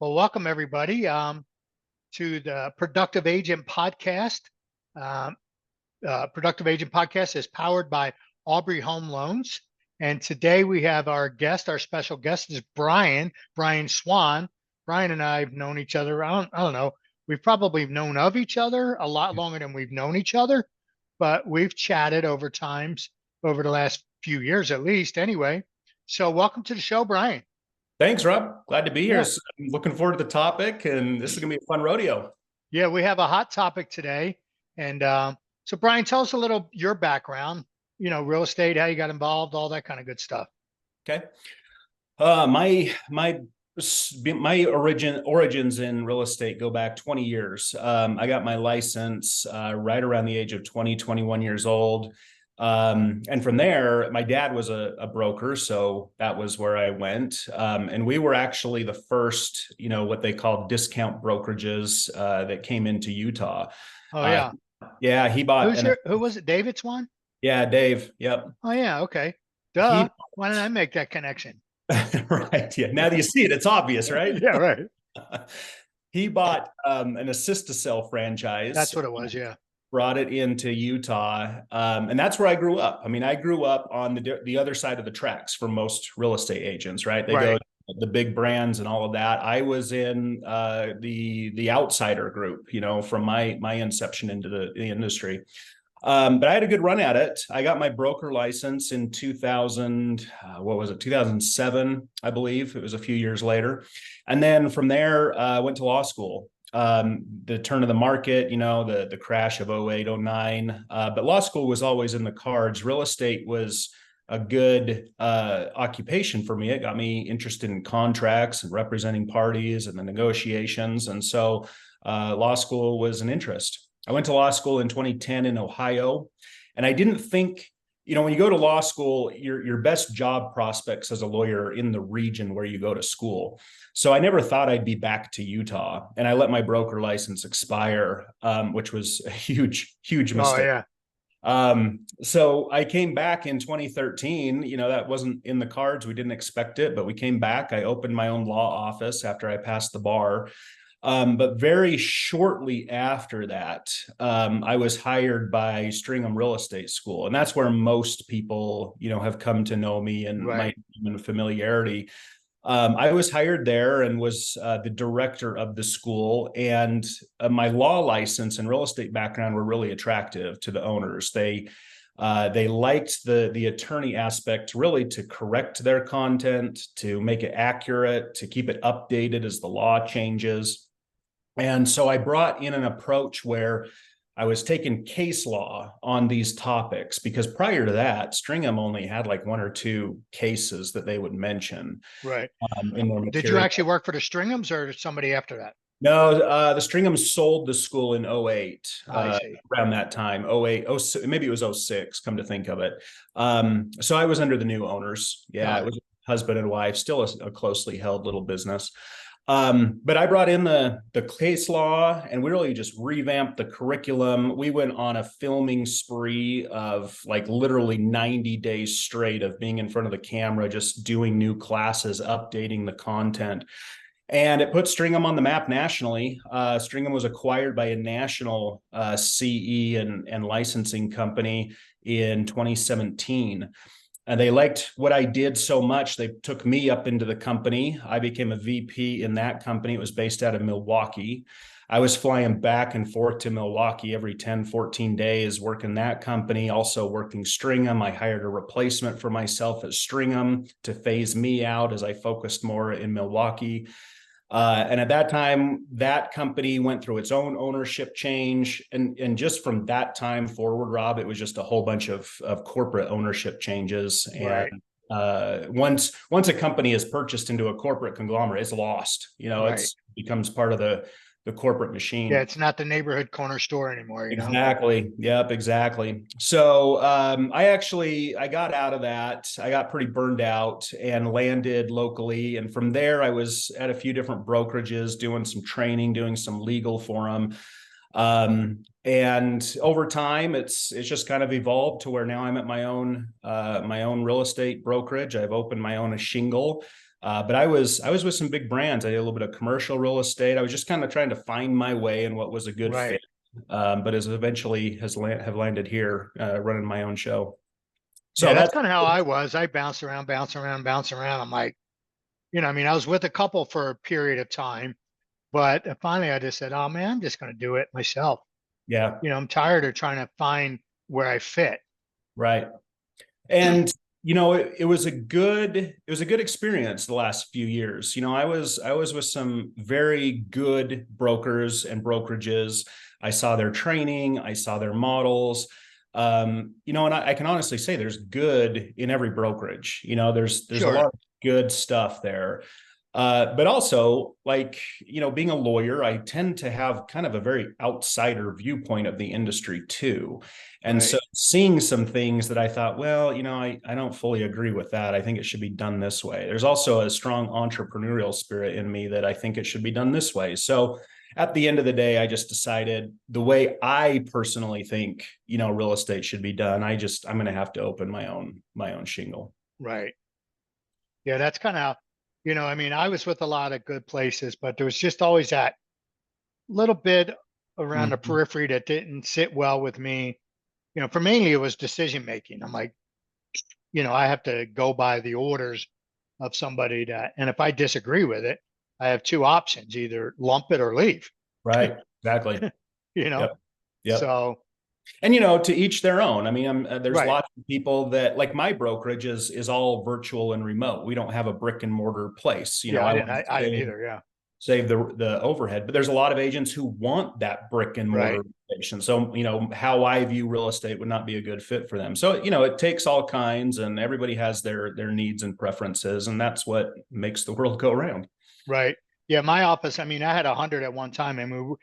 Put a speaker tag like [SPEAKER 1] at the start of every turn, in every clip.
[SPEAKER 1] Well, welcome everybody to the Productive Agent Podcast. Um, Productive Agent Podcast is powered by Aubrey Home Loans. And today we have our special guest is Brian Swan. Brian and I have known each other. I don't know. We've probably known of each other a lot longer than we've known each other, but we've chatted over the last few years at least anyway. So welcome to the show, Brian.
[SPEAKER 2] Thanks, Rob. Glad to be here.
[SPEAKER 1] Yeah.
[SPEAKER 2] I'm looking forward to the topic, and this is going to be a fun rodeo.
[SPEAKER 1] Yeah, we have a hot topic today. And so, Brian, tell us a little your background, real estate, how you got involved, all that kind of good stuff.
[SPEAKER 2] Okay. My origins in real estate go back 20 years. I got my license right around the age of 21 years old. And from there, my dad was a broker, so that was where I went. And we were actually the first, what they call discount brokerages that came into Utah.
[SPEAKER 1] Oh yeah.
[SPEAKER 2] Yeah, he bought.
[SPEAKER 1] Who was it? David Swan?
[SPEAKER 2] Yeah, Dave. Yep.
[SPEAKER 1] Oh yeah. Okay. Duh. Why didn't I make that connection?
[SPEAKER 2] Right. Yeah. Now that you see it, it's obvious, right?
[SPEAKER 1] Yeah. Right.
[SPEAKER 2] He bought an assist-to-sell franchise.
[SPEAKER 1] That's what it was. Yeah.
[SPEAKER 2] Brought it into Utah. And that's where I grew up. I mean, I grew up on the other side of the tracks for most real estate agents, right? They go to the big brands and all of that. I was in the outsider group, from my inception into the industry. But I had a good run at it. I got my broker license in 2007, I believe. It was a few years later. And then from there, I went to law school. The turn of the market, the crash of 08, 09. But law school was always in the cards. Real estate was a good occupation for me. It got me interested in contracts and representing parties and the negotiations. And so law school was an interest. I went to law school in 2010 in Ohio, and I didn't think, when you go to law school, your best job prospects as a lawyer are in the region where you go to school. So I never thought I'd be back to Utah, and I let my broker license expire, which was a huge mistake.
[SPEAKER 1] Oh yeah.
[SPEAKER 2] So I came back in 2013. That wasn't in the cards. We didn't expect it, but we came back. I opened my own law office after I passed the bar. But very shortly after that, I was hired by Stringham Real Estate School. And that's where most people, have come to know me and my familiarity. I was hired there and was the director of the school. And my law license and real estate background were really attractive to the owners. They liked the attorney aspect, really, to correct their content, to make it accurate, to keep it updated as the law changes. And so I brought in an approach where I was taking case law on these topics, because prior to that, Stringham only had like one or two cases that they would mention.
[SPEAKER 1] Right.
[SPEAKER 2] In their
[SPEAKER 1] Did you actually work for the Stringhams or somebody after that?
[SPEAKER 2] No, the Stringhams sold the school in 08,
[SPEAKER 1] around
[SPEAKER 2] that time, 08, maybe it was 06, come to think of it. So I was under the new owners. Yeah, it was husband and wife, still a closely held little business. But I brought in the case law, and we really just revamped the curriculum. We went on a filming spree of like literally 90 days straight of being in front of the camera, just doing new classes, updating the content. And it put Stringham on the map nationally. Stringham was acquired by a national CE and licensing company in 2017. And they liked what I did so much, they took me up into the company. I became a VP in that company. It was based out of Milwaukee. I was flying back and forth to Milwaukee every 10, 14 days, working that company, also working Stringham. I hired a replacement for myself at Stringham to phase me out as I focused more in Milwaukee. And at that time, that company went through its own ownership change. And just from that time forward, Rob, it was just a whole bunch of corporate ownership changes.
[SPEAKER 1] Right.
[SPEAKER 2] And once a company is purchased into a corporate conglomerate, it's lost. It becomes part of the corporate machine.
[SPEAKER 1] Yeah, it's not the neighborhood corner store anymore.
[SPEAKER 2] Exactly. Yep, exactly. So I got out of that. I got pretty burned out and landed locally. And from there, I was at a few different brokerages doing some training, doing some legal for them. And over time, it's just kind of evolved to where now I'm at my own real estate brokerage. I've opened my own shingle. But I was with some big brands. I did a little bit of commercial real estate. I was just kind of trying to find my way and what was a good
[SPEAKER 1] Right.
[SPEAKER 2] fit. But as eventually have landed here, running my own show.
[SPEAKER 1] Yeah,
[SPEAKER 2] So
[SPEAKER 1] that's
[SPEAKER 2] that's
[SPEAKER 1] kind of how I was. I bounced around, bounced around, bounced around. I'm like, I mean, I was with a couple for a period of time, but finally I just said, oh man, I'm just going to do it myself.
[SPEAKER 2] yeah,
[SPEAKER 1] I'm tired of trying to find where I fit.
[SPEAKER 2] right. And it was a good experience the last few years. I was with some very good brokers and brokerages. I saw their training, I saw their models. And I can honestly say there's good in every brokerage. There's a
[SPEAKER 1] Sure.
[SPEAKER 2] lot of good stuff there. But also, like, being a lawyer, I tend to have kind of a very outsider viewpoint of the industry too. And so
[SPEAKER 1] Right.
[SPEAKER 2] seeing some things that I thought, well, I don't fully agree with that. I think it should be done this way. There's also a strong entrepreneurial spirit in me that I think it should be done this way. So at the end of the day, I just decided the way I personally think, real estate should be done. I'm going to have to open my own shingle.
[SPEAKER 1] Right. Yeah, that's kind of, I mean, I was with a lot of good places, but there was just always that little bit around the
[SPEAKER 2] Mhm.
[SPEAKER 1] periphery that didn't sit well with me. For mainly it was decision making. I'm like, I have to go by the orders of somebody and if I disagree with it, I have two options, either lump it or leave,
[SPEAKER 2] Right. Exactly.
[SPEAKER 1] you know?
[SPEAKER 2] Yep. Yep.
[SPEAKER 1] So,
[SPEAKER 2] And to each their own. I mean, there's
[SPEAKER 1] right.
[SPEAKER 2] lots of people that, like, my brokerage is all virtual and remote. We don't have a brick and mortar place.
[SPEAKER 1] Yeah,
[SPEAKER 2] I want
[SPEAKER 1] I
[SPEAKER 2] to
[SPEAKER 1] didn't either. Yeah.
[SPEAKER 2] save the overhead, but there's a lot of agents who want that brick and
[SPEAKER 1] Right.
[SPEAKER 2] mortar location. So, how I view real estate would not be a good fit for them. So, it takes all kinds, and everybody has their needs and preferences, and that's what makes the world go around.
[SPEAKER 1] Right. Yeah. My office, I mean, I had 100 at one time, and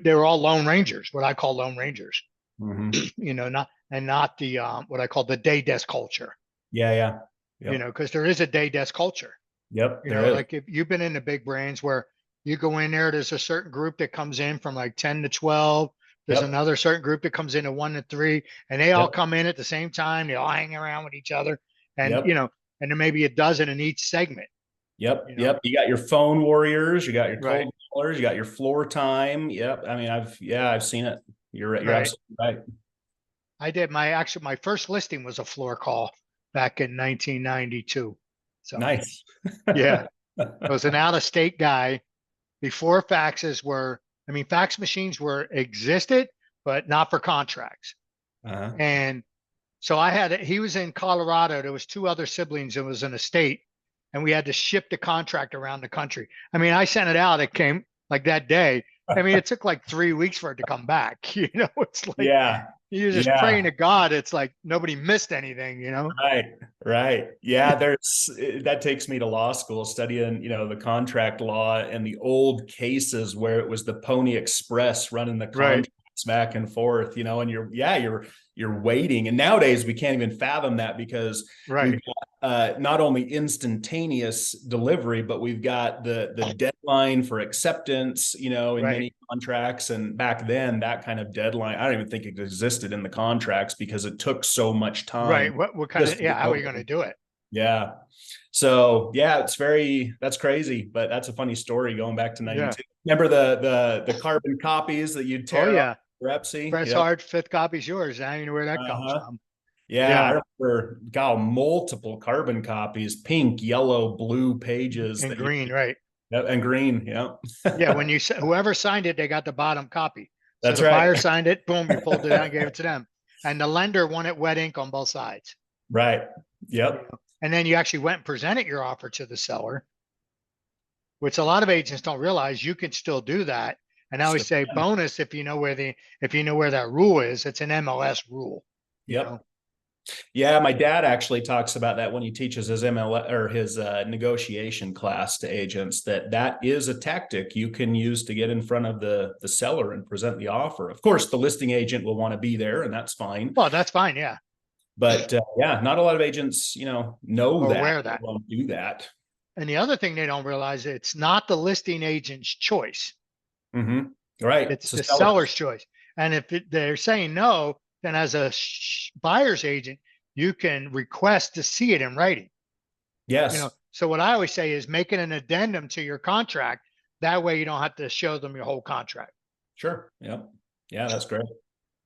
[SPEAKER 1] they were all Lone Rangers, what I call Lone Rangers,
[SPEAKER 2] Mm-hmm.
[SPEAKER 1] not the, what I call the day desk culture,
[SPEAKER 2] Yeah. Yeah. Yep.
[SPEAKER 1] because there is a day desk culture.
[SPEAKER 2] Yep. There is.
[SPEAKER 1] Like if you've been in the big brands where you go in there, there's a certain group that comes in from like 10 to 12. There's
[SPEAKER 2] Yep.
[SPEAKER 1] another certain group that comes in at 1 to 3, and they all
[SPEAKER 2] Yep.
[SPEAKER 1] come in at the same time. They all hang around with each other. And,
[SPEAKER 2] Yep.
[SPEAKER 1] and there may be a dozen in each segment,
[SPEAKER 2] Yep.
[SPEAKER 1] you know?
[SPEAKER 2] Yep. You got your phone warriors, you got your
[SPEAKER 1] Right.
[SPEAKER 2] cold callers, you got your floor time. Yep. I mean, I've seen it. You're
[SPEAKER 1] Right.
[SPEAKER 2] absolutely right.
[SPEAKER 1] I did my first listing was a floor call back in 1992. So,
[SPEAKER 2] Nice.
[SPEAKER 1] yeah, I was an out of state guy before fax machines were existed, but not for contracts.
[SPEAKER 2] Uh-huh.
[SPEAKER 1] And so he was in Colorado. There was two other siblings. It was an estate, and we had to ship the contract around the country. I mean, I sent it out. It came like that day. I mean, it took like 3 weeks for it to come back. It's like
[SPEAKER 2] Yeah.
[SPEAKER 1] you're just
[SPEAKER 2] Yeah.
[SPEAKER 1] praying to God. It's like nobody missed anything.
[SPEAKER 2] Right, right. Yeah, that takes me to law school studying, the contract law and the old cases where it was the Pony Express running the
[SPEAKER 1] Right,
[SPEAKER 2] contracts back and forth, and you're waiting. And nowadays we can't even fathom that because
[SPEAKER 1] right,
[SPEAKER 2] we've got not only instantaneous delivery, but we've got the deadline for acceptance, in
[SPEAKER 1] right,
[SPEAKER 2] many contracts. And back then, that kind of deadline, I don't even think it existed in the contracts because it took so much time
[SPEAKER 1] right. What kind
[SPEAKER 2] just
[SPEAKER 1] of,
[SPEAKER 2] to
[SPEAKER 1] yeah,
[SPEAKER 2] get
[SPEAKER 1] how are you going to
[SPEAKER 2] open.
[SPEAKER 1] do it?
[SPEAKER 2] Yeah. So yeah, that's crazy, but that's a funny story going back to
[SPEAKER 1] Yeah.
[SPEAKER 2] 92. Remember the carbon copies that you'd
[SPEAKER 1] Oh,
[SPEAKER 2] tear off
[SPEAKER 1] yeah.
[SPEAKER 2] Repsy?
[SPEAKER 1] Press
[SPEAKER 2] Yep.
[SPEAKER 1] hard, fifth copy's yours. I don't know where that comes
[SPEAKER 2] Uh-huh.
[SPEAKER 1] from.
[SPEAKER 2] Yeah,
[SPEAKER 1] Yeah.
[SPEAKER 2] I remember, God, multiple carbon copies, pink, yellow, blue pages
[SPEAKER 1] And
[SPEAKER 2] that you,
[SPEAKER 1] green, right.
[SPEAKER 2] yep, and green. Yep.
[SPEAKER 1] Yeah. Whoever signed it, they got the bottom copy. So
[SPEAKER 2] That's
[SPEAKER 1] the
[SPEAKER 2] right.
[SPEAKER 1] buyer signed it, boom, you pulled it out and gave it to them. And the lender wanted wet ink on both sides.
[SPEAKER 2] Right. Yep.
[SPEAKER 1] And then you actually went and presented your offer to the seller, which a lot of agents don't realize you can still do that. And I always
[SPEAKER 2] Still,
[SPEAKER 1] say bonus if you know where that rule is, it's an MLS rule, you
[SPEAKER 2] yep.
[SPEAKER 1] know.
[SPEAKER 2] Yeah, my dad actually talks about that when he teaches his ML or his negotiation class to agents. That is a tactic you can use to get in front of the seller and present the offer. Of course, the listing agent will want to be there, and that's fine.
[SPEAKER 1] Well, that's fine, yeah.
[SPEAKER 2] But yeah, not a lot of agents, know
[SPEAKER 1] Or
[SPEAKER 2] that
[SPEAKER 1] wear
[SPEAKER 2] they
[SPEAKER 1] that.
[SPEAKER 2] won't do that.
[SPEAKER 1] And the other thing they don't realize, it's not the listing agent's choice.
[SPEAKER 2] Mm-hmm. Right,
[SPEAKER 1] It's
[SPEAKER 2] it's a
[SPEAKER 1] the
[SPEAKER 2] seller.
[SPEAKER 1] seller's choice. And if they're saying no, then as a buyer's agent, you can request to see it in writing.
[SPEAKER 2] Yes.
[SPEAKER 1] So what I always say is making an addendum to your contract. That way you don't have to show them your whole contract.
[SPEAKER 2] Sure. Yeah. Yeah, that's great.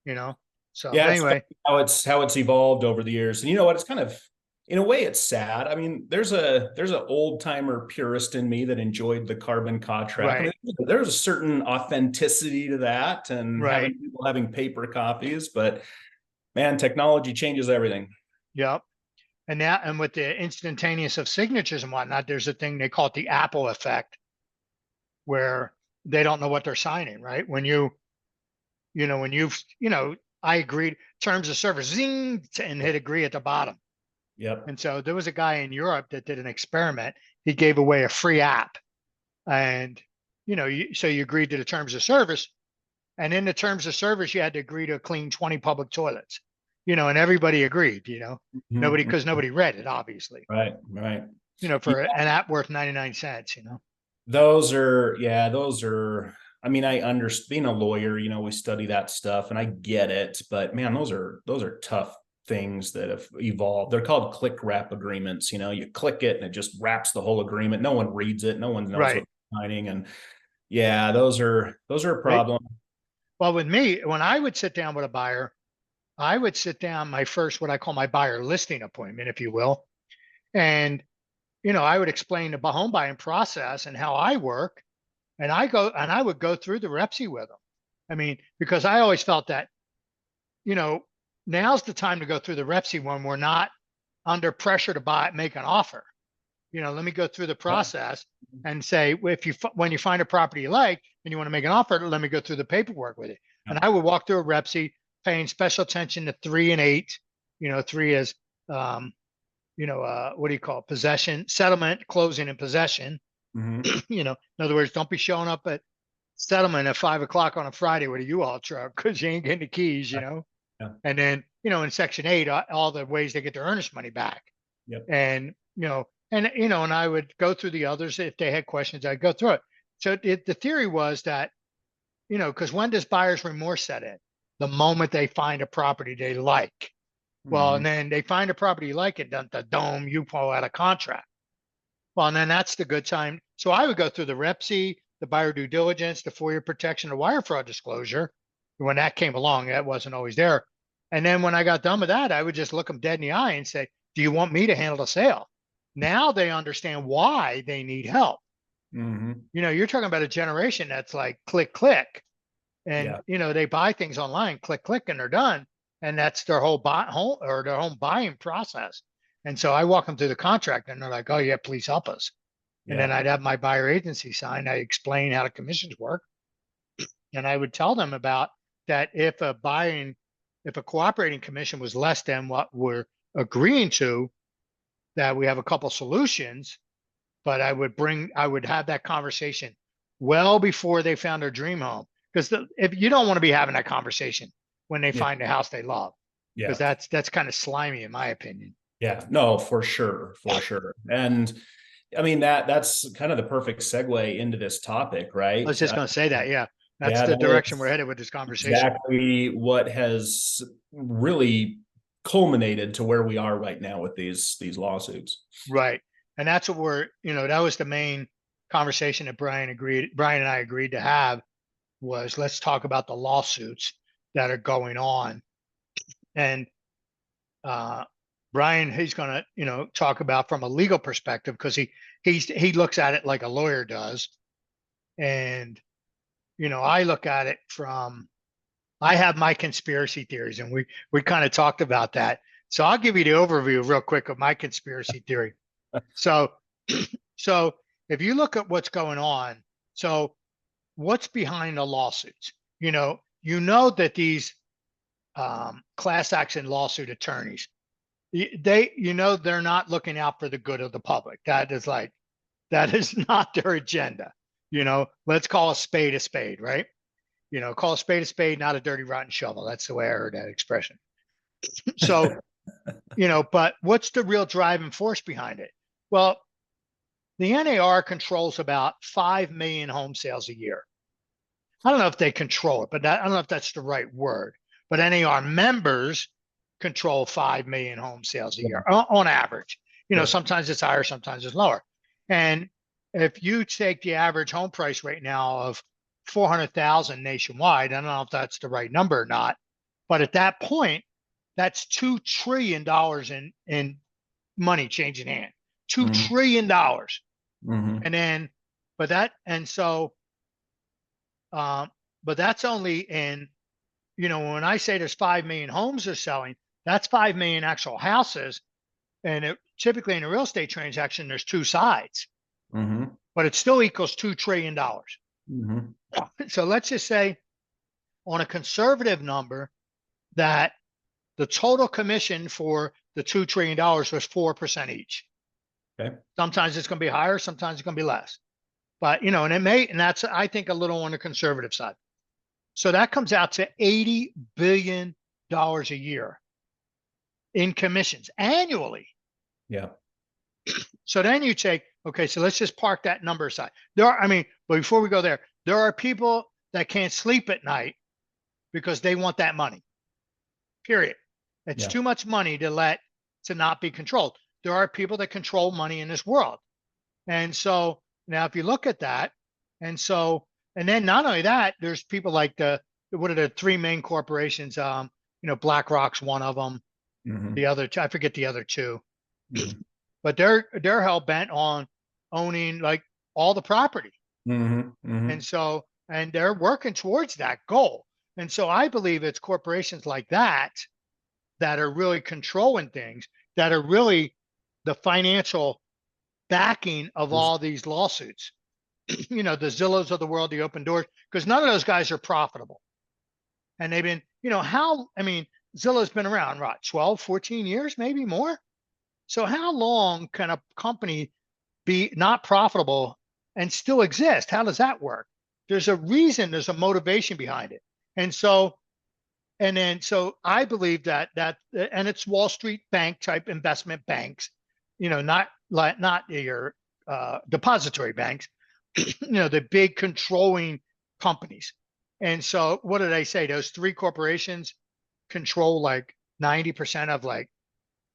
[SPEAKER 1] You know. So
[SPEAKER 2] Yeah, it's
[SPEAKER 1] anyway,
[SPEAKER 2] how it's evolved over the years. And you know what? It's kind of, in a way, it's sad. I mean, there's an old timer purist in me that enjoyed the carbon contract. I
[SPEAKER 1] right,
[SPEAKER 2] mean, there's a certain authenticity to that, and
[SPEAKER 1] right,
[SPEAKER 2] having paper copies. But man, technology changes everything.
[SPEAKER 1] yep. And with the instantaneous of signatures and whatnot, there's a thing they call it the Apple effect, where they don't know what they're signing, right? When I agreed terms of service, zing, and hit agree at the bottom.
[SPEAKER 2] Yep.
[SPEAKER 1] And so there was a guy in Europe that did an experiment. He gave away a free app, and so you agreed to the terms of service, and in the terms of service, you had to agree to clean 20 public toilets. And everybody agreed.
[SPEAKER 2] Mm-hmm.
[SPEAKER 1] Because nobody read it, obviously.
[SPEAKER 2] Right. Right.
[SPEAKER 1] For an app worth 99 cents.
[SPEAKER 2] Those are, I mean, I understand being a lawyer, we study that stuff and I get it, but man, those are tough things that have evolved. They're called click wrap agreements. You click it and it just wraps the whole agreement. No one reads it. No one knows
[SPEAKER 1] Right.
[SPEAKER 2] what they're signing. And yeah, those are a problem.
[SPEAKER 1] Well, with me, when I would sit down with a buyer, I would sit down my first, what I call my buyer listing appointment, if you will. And, I would explain the home buying process and how I work. And I would go through the REPSI with them. I mean, because I always felt that, now's the time to go through the REPSI when we're not under pressure to make an offer. Let me go through the process and say, when you find a property you like and you want to make an offer, let me go through the paperwork with it.
[SPEAKER 2] Yeah.
[SPEAKER 1] And I would walk through a REPSI, paying special attention to 3 and 8. 3 is, what do you call it? Possession, settlement, closing, and possession.
[SPEAKER 2] Mm-hmm.
[SPEAKER 1] In other words, don't be showing up at settlement at 5 o'clock on a Friday with a U-Haul truck because you ain't getting the keys.
[SPEAKER 2] Yeah.
[SPEAKER 1] And then, in section 8, all the ways they get their earnest money back.
[SPEAKER 2] Yep.
[SPEAKER 1] And, and I would go through the others. If they had questions, I'd go through it. So the theory was that, because when does buyer's remorse set in? The moment they find a property they like. Mm-hmm. Well, and then they find a property you like, it done the dome, you pull out a contract. Well, and then that's the good time. So I would go through the REPSI, the buyer due diligence, the FOIA protection, the wire fraud disclosure. When that came along, that wasn't always there. And then when I got done with that, I would just look them dead in the eye and say, do you want me to handle the sale? Now they understand why they need help.
[SPEAKER 2] Mm-hmm.
[SPEAKER 1] You're talking about a generation that's like click, click. And,
[SPEAKER 2] Yeah.
[SPEAKER 1] They buy things online, click, click, and they're done. And that's their whole home buying process. And so I walk them through the contract and they're like, oh yeah, please help us. Yeah. And then I'd have my buyer agency sign. I explain how the commissions work. And I would tell them about that if a cooperating commission was less than what we're agreeing to, that we have a couple solutions, but I would have that conversation well before they found their dream home. Because if you don't want to be having that conversation when they find a house they love, because that's kind of slimy in my opinion.
[SPEAKER 2] Yeah, no, for sure. And I mean, that's kind of the perfect segue into this topic, right?
[SPEAKER 1] I was just going to say that. Yeah. That's the direction we're headed with this conversation.
[SPEAKER 2] Exactly what has really culminated to where we are right now with these lawsuits.
[SPEAKER 1] Right. And that's what that was the main conversation that Brian and I agreed to have, was let's talk about the lawsuits that are going on. And Brian, he's going to, talk about from a legal perspective, because he looks at it like a lawyer does. And, I look at it I have my conspiracy theories, and we kind of talked about that. So I'll give you the overview real quick of my conspiracy theory. So if you look at what's going on, so what's behind the lawsuits? That these class action lawsuit attorneys, they're not looking out for the good of the public. That is not their agenda. Let's call a spade, right? Call a spade, not a dirty, rotten shovel. That's the way I heard that expression. So, but what's the real driving force behind it? Well, the NAR controls about 5 million home sales a year. I don't know if they control it, but I don't know if that's the right word. But NAR members control 5 million home sales a year on average. sometimes it's higher, sometimes it's lower. And if you take the average home price right now of 400,000 nationwide, I don't know if that's the right number or not, but at that point, that's $2 trillion in money changing hands. $2 trillion. And then, but that's only in, when I say there's 5 million homes are selling, that's 5 million actual houses. And typically in a real estate transaction, there's two sides, but it still equals $2 trillion. So let's just say on a conservative number that the total commission for the $2 trillion was 4% each.
[SPEAKER 2] Okay.
[SPEAKER 1] Sometimes it's going to be higher, sometimes it's going to be less. But, and that's, I think, a little on the conservative side. So that comes out to $80 billion a year in commissions annually.
[SPEAKER 2] Yeah.
[SPEAKER 1] So then you take, okay, so let's just park that number aside. But before we go there are people that can't sleep at night because they want that money. Period. It's too much money to not be controlled. There are people that control money in this world. And so now if you look at that, and then not only that, there's people like what are the three main corporations? BlackRock's one of them. The other two, I forget the other two, but they're hell bent on owning like all the property. And they're working towards that goal. And so I believe it's corporations like that are really controlling things, that are really the financial backing of all these lawsuits. The Zillows of the world, the Open Doors, because none of those guys are profitable. And they've been, Zillow's been around, what, 12, 14 years, maybe more? So how long can a company be not profitable and still exist? How does that work? There's a reason, there's a motivation behind it. And so I believe that and it's Wall Street bank type investment banks, not your depository banks, the big controlling companies. And so what did I say? Those three corporations control like 90% of like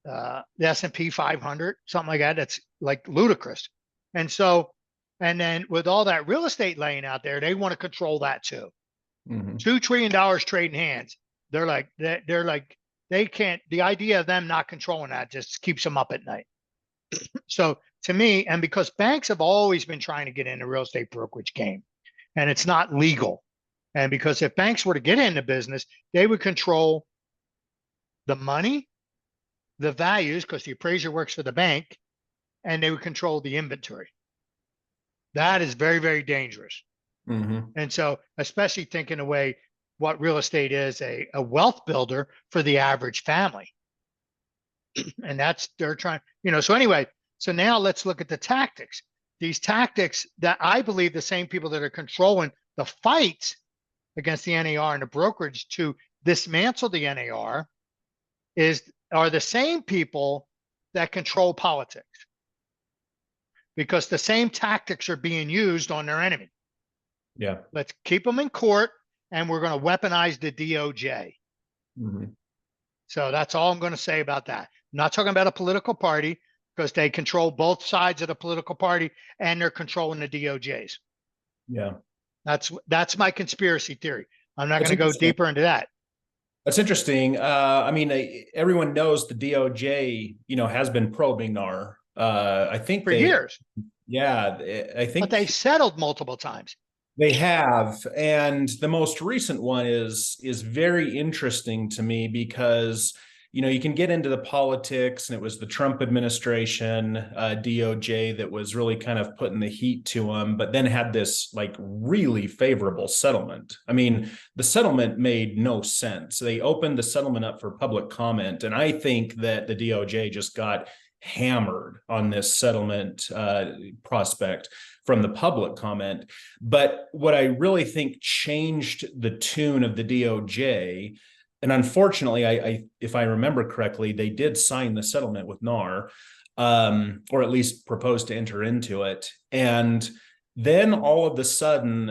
[SPEAKER 1] the S&P 500, something like that. That's like ludicrous. And then with all that real estate laying out there, they want to control that too. $2 trillion trading hands. They're like, they can't, the idea of them not controlling that just keeps them up at night. So to me, and because banks have always been trying to get in the real estate brokerage game, and it's not legal. And because if banks were to get into business, they would control the money, the values, because the appraiser works for the bank, and they would control the inventory. That is very, very dangerous. And so, especially thinking away what real estate is, a wealth builder for the average family. And they're trying, so anyway, so now let's look at the tactics. These tactics that I believe the same people that are controlling the fight against the NAR and the brokerage to dismantle the NAR are the same people that control politics, because the same tactics are being used on their enemy.
[SPEAKER 2] Yeah.
[SPEAKER 1] Let's keep them in court, and we're going to weaponize the DOJ. So that's all I'm going to say about that. I'm not talking about a political party, because they control both sides of the political party, and they're controlling the DOJs.
[SPEAKER 2] Yeah.
[SPEAKER 1] That's my conspiracy theory. I'm not going to go deeper into that.
[SPEAKER 2] That's interesting. Everyone knows the DOJ, has been probing NAR. I think
[SPEAKER 1] for years.
[SPEAKER 2] Yeah, I think.
[SPEAKER 1] But they settled multiple times.
[SPEAKER 2] They have, and the most recent one is very interesting to me because you can get into the politics, and it was the Trump administration, DOJ, that was really kind of putting the heat to them, but then had this like really favorable settlement. I mean, the settlement made no sense. They opened the settlement up for public comment, and I think that the DOJ just got hammered on this settlement prospect from the public comment. But what I really think changed the tune of the DOJ, and unfortunately, I if I remember correctly, they did sign the settlement with NAR, or at least proposed to enter into it. And Then all of a sudden,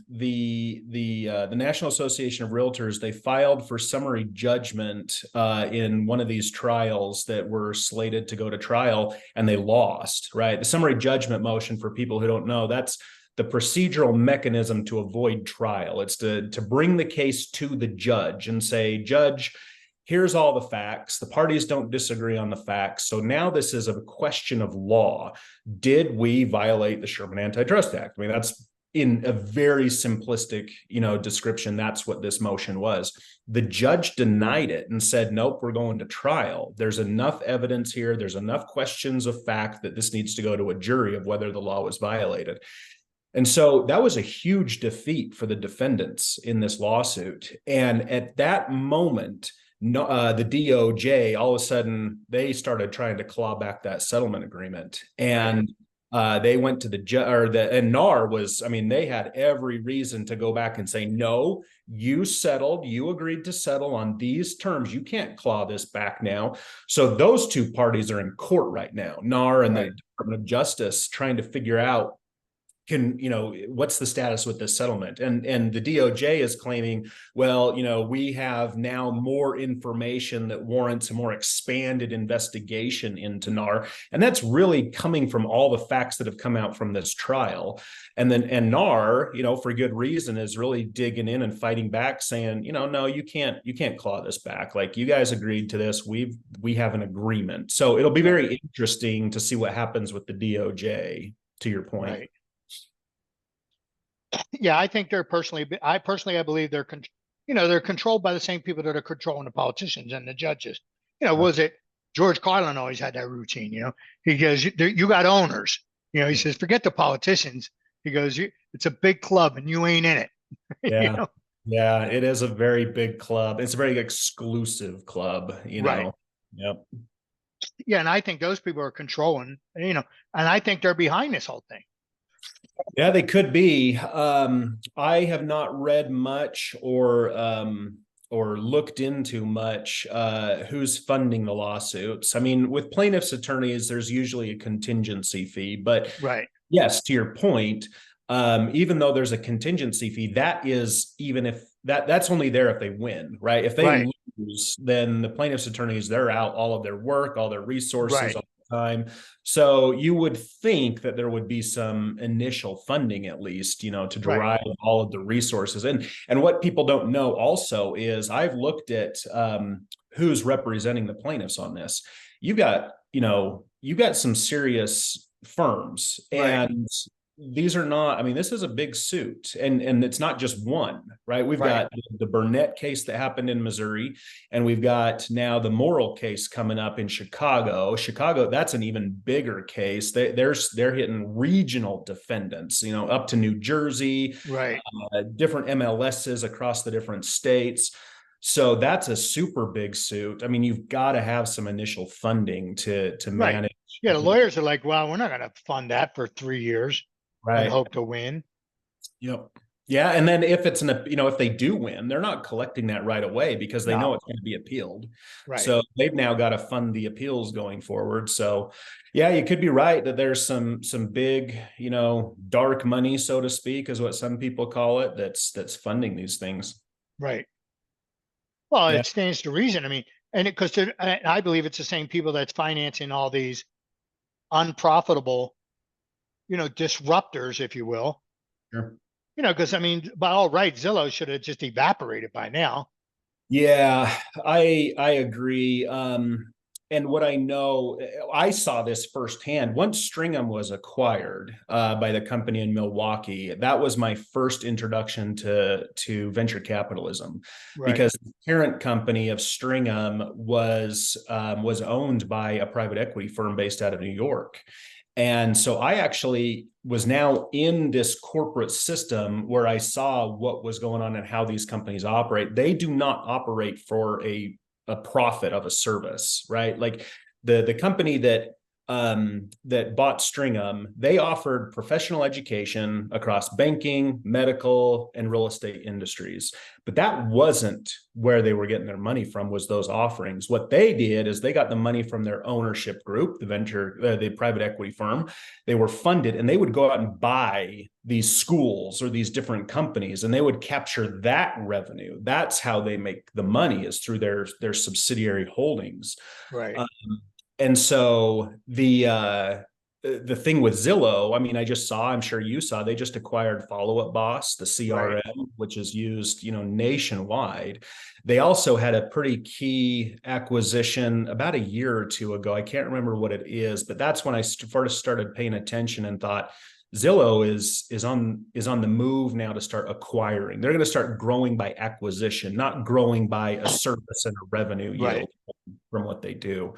[SPEAKER 2] the National Association of Realtors, they filed for summary judgment in one of these trials that were slated to go to trial, and they lost. Right, the summary judgment motion, for people who don't know, that's the procedural mechanism to avoid trial. It's to bring the case to the judge and say, Judge, here's all the facts. The parties don't disagree on the facts. So now this is a question of law. Did we violate the Sherman Antitrust Act? I mean, that's in a very simplistic, description. That's what this motion was. The judge denied it and said, nope, we're going to trial. There's enough evidence here. There's enough questions of fact that this needs to go to a jury of whether the law was violated. And so that was a huge defeat for the defendants in this lawsuit. And at that moment, the DOJ, all of a sudden, they started trying to claw back that settlement agreement. And they went to the judge, and NAR was, I mean, they had every reason to go back and say, no, you settled, you agreed to settle on these terms. You can't claw this back now. So those two parties are in court right now, NAR and the Department of Justice, trying to figure out, what's the status with this settlement? And the DOJ is claiming, well, we have now more information that warrants a more expanded investigation into NAR. And that's really coming from all the facts that have come out from this trial. And NAR, for good reason, is really digging in and fighting back, saying, no, you can't claw this back. Like, you guys agreed to this. We have an agreement. So it'll be very interesting to see what happens with the DOJ, to your point.
[SPEAKER 1] Right. Yeah, I think I believe they're controlled by the same people that are controlling the politicians and the judges. Was it George Carlin always had that routine? He goes, you got owners. He says, forget the politicians. He goes, it's a big club and you ain't in it.
[SPEAKER 2] Yeah. Yeah, it is a very big club. It's a very exclusive club,
[SPEAKER 1] Right.
[SPEAKER 2] Yep.
[SPEAKER 1] Yeah, and I think those people are controlling, and I think they're behind this whole thing.
[SPEAKER 2] Yeah, they could be. I have not read much or looked into much who's funding the lawsuits. I mean, with plaintiffs' attorneys, there's usually a contingency fee, but yes, to your point, even though there's a contingency fee, that is, even if that's only there if they win, right? If they lose, then the plaintiffs' attorneys, they're out all of their work, all their resources, all the time. So you would think that there would be some initial funding, at least, to derive all of the resources. And what people don't know also is, I've looked at who's representing the plaintiffs on this. You got some serious firms, and these are not, I mean, this is a big suit, and it's not just one, right? We've got the Burnett case that happened in Missouri, and we've got now the Morrill case coming up in Chicago. That's an even bigger case. They're hitting regional defendants, up to New Jersey, different MLSs across the different states. So that's a super big suit. I mean, you've got to have some initial funding to manage.
[SPEAKER 1] Yeah, the lawyers are like, well, we're not going to fund that for 3 years. And hope to win.
[SPEAKER 2] Yeah, and then if it's if they do win, they're not collecting that right away, because they know it's going to be appealed. So they've now got to fund the appeals going forward. So yeah, you could be right that there's some big, dark money, so to speak, is what some people call it, that's funding these things.
[SPEAKER 1] Right. Well, it stands to reason. I mean, and because I believe it's the same people that's financing all these unprofitable, disruptors, if you will.
[SPEAKER 2] Sure.
[SPEAKER 1] Because I mean, by all rights, Zillow should have just evaporated by now.
[SPEAKER 2] Yeah, I agree. And what I know, I saw this firsthand. Once Stringham was acquired by the company in Milwaukee, that was my first introduction to venture capitalism, because the parent company of Stringham was owned by a private equity firm based out of New York. And so I actually was now in this corporate system where I saw what was going on and how these companies operate. They do not operate for a profit of a service, right? Like the company that that bought Stringham, they offered professional education across banking, medical, and real estate industries. But that wasn't where they were getting their money from, was those offerings. What they did is they got the money from their ownership group, the private equity firm. They were funded, and they would go out and buy these schools or these different companies, and they would capture that revenue. That's how they make the money, is through their subsidiary holdings.
[SPEAKER 1] Right.
[SPEAKER 2] And so the thing with Zillow, I mean, I'm sure you saw, they just acquired Follow Up Boss, the CRM, right, which is used, nationwide. They also had a pretty key acquisition about a year or two ago. I can't remember what it is, but that's when I first started paying attention and thought, Zillow is on the move now to start acquiring. They're going to start growing by acquisition, not growing by a service and a revenue yield, right, from what they do.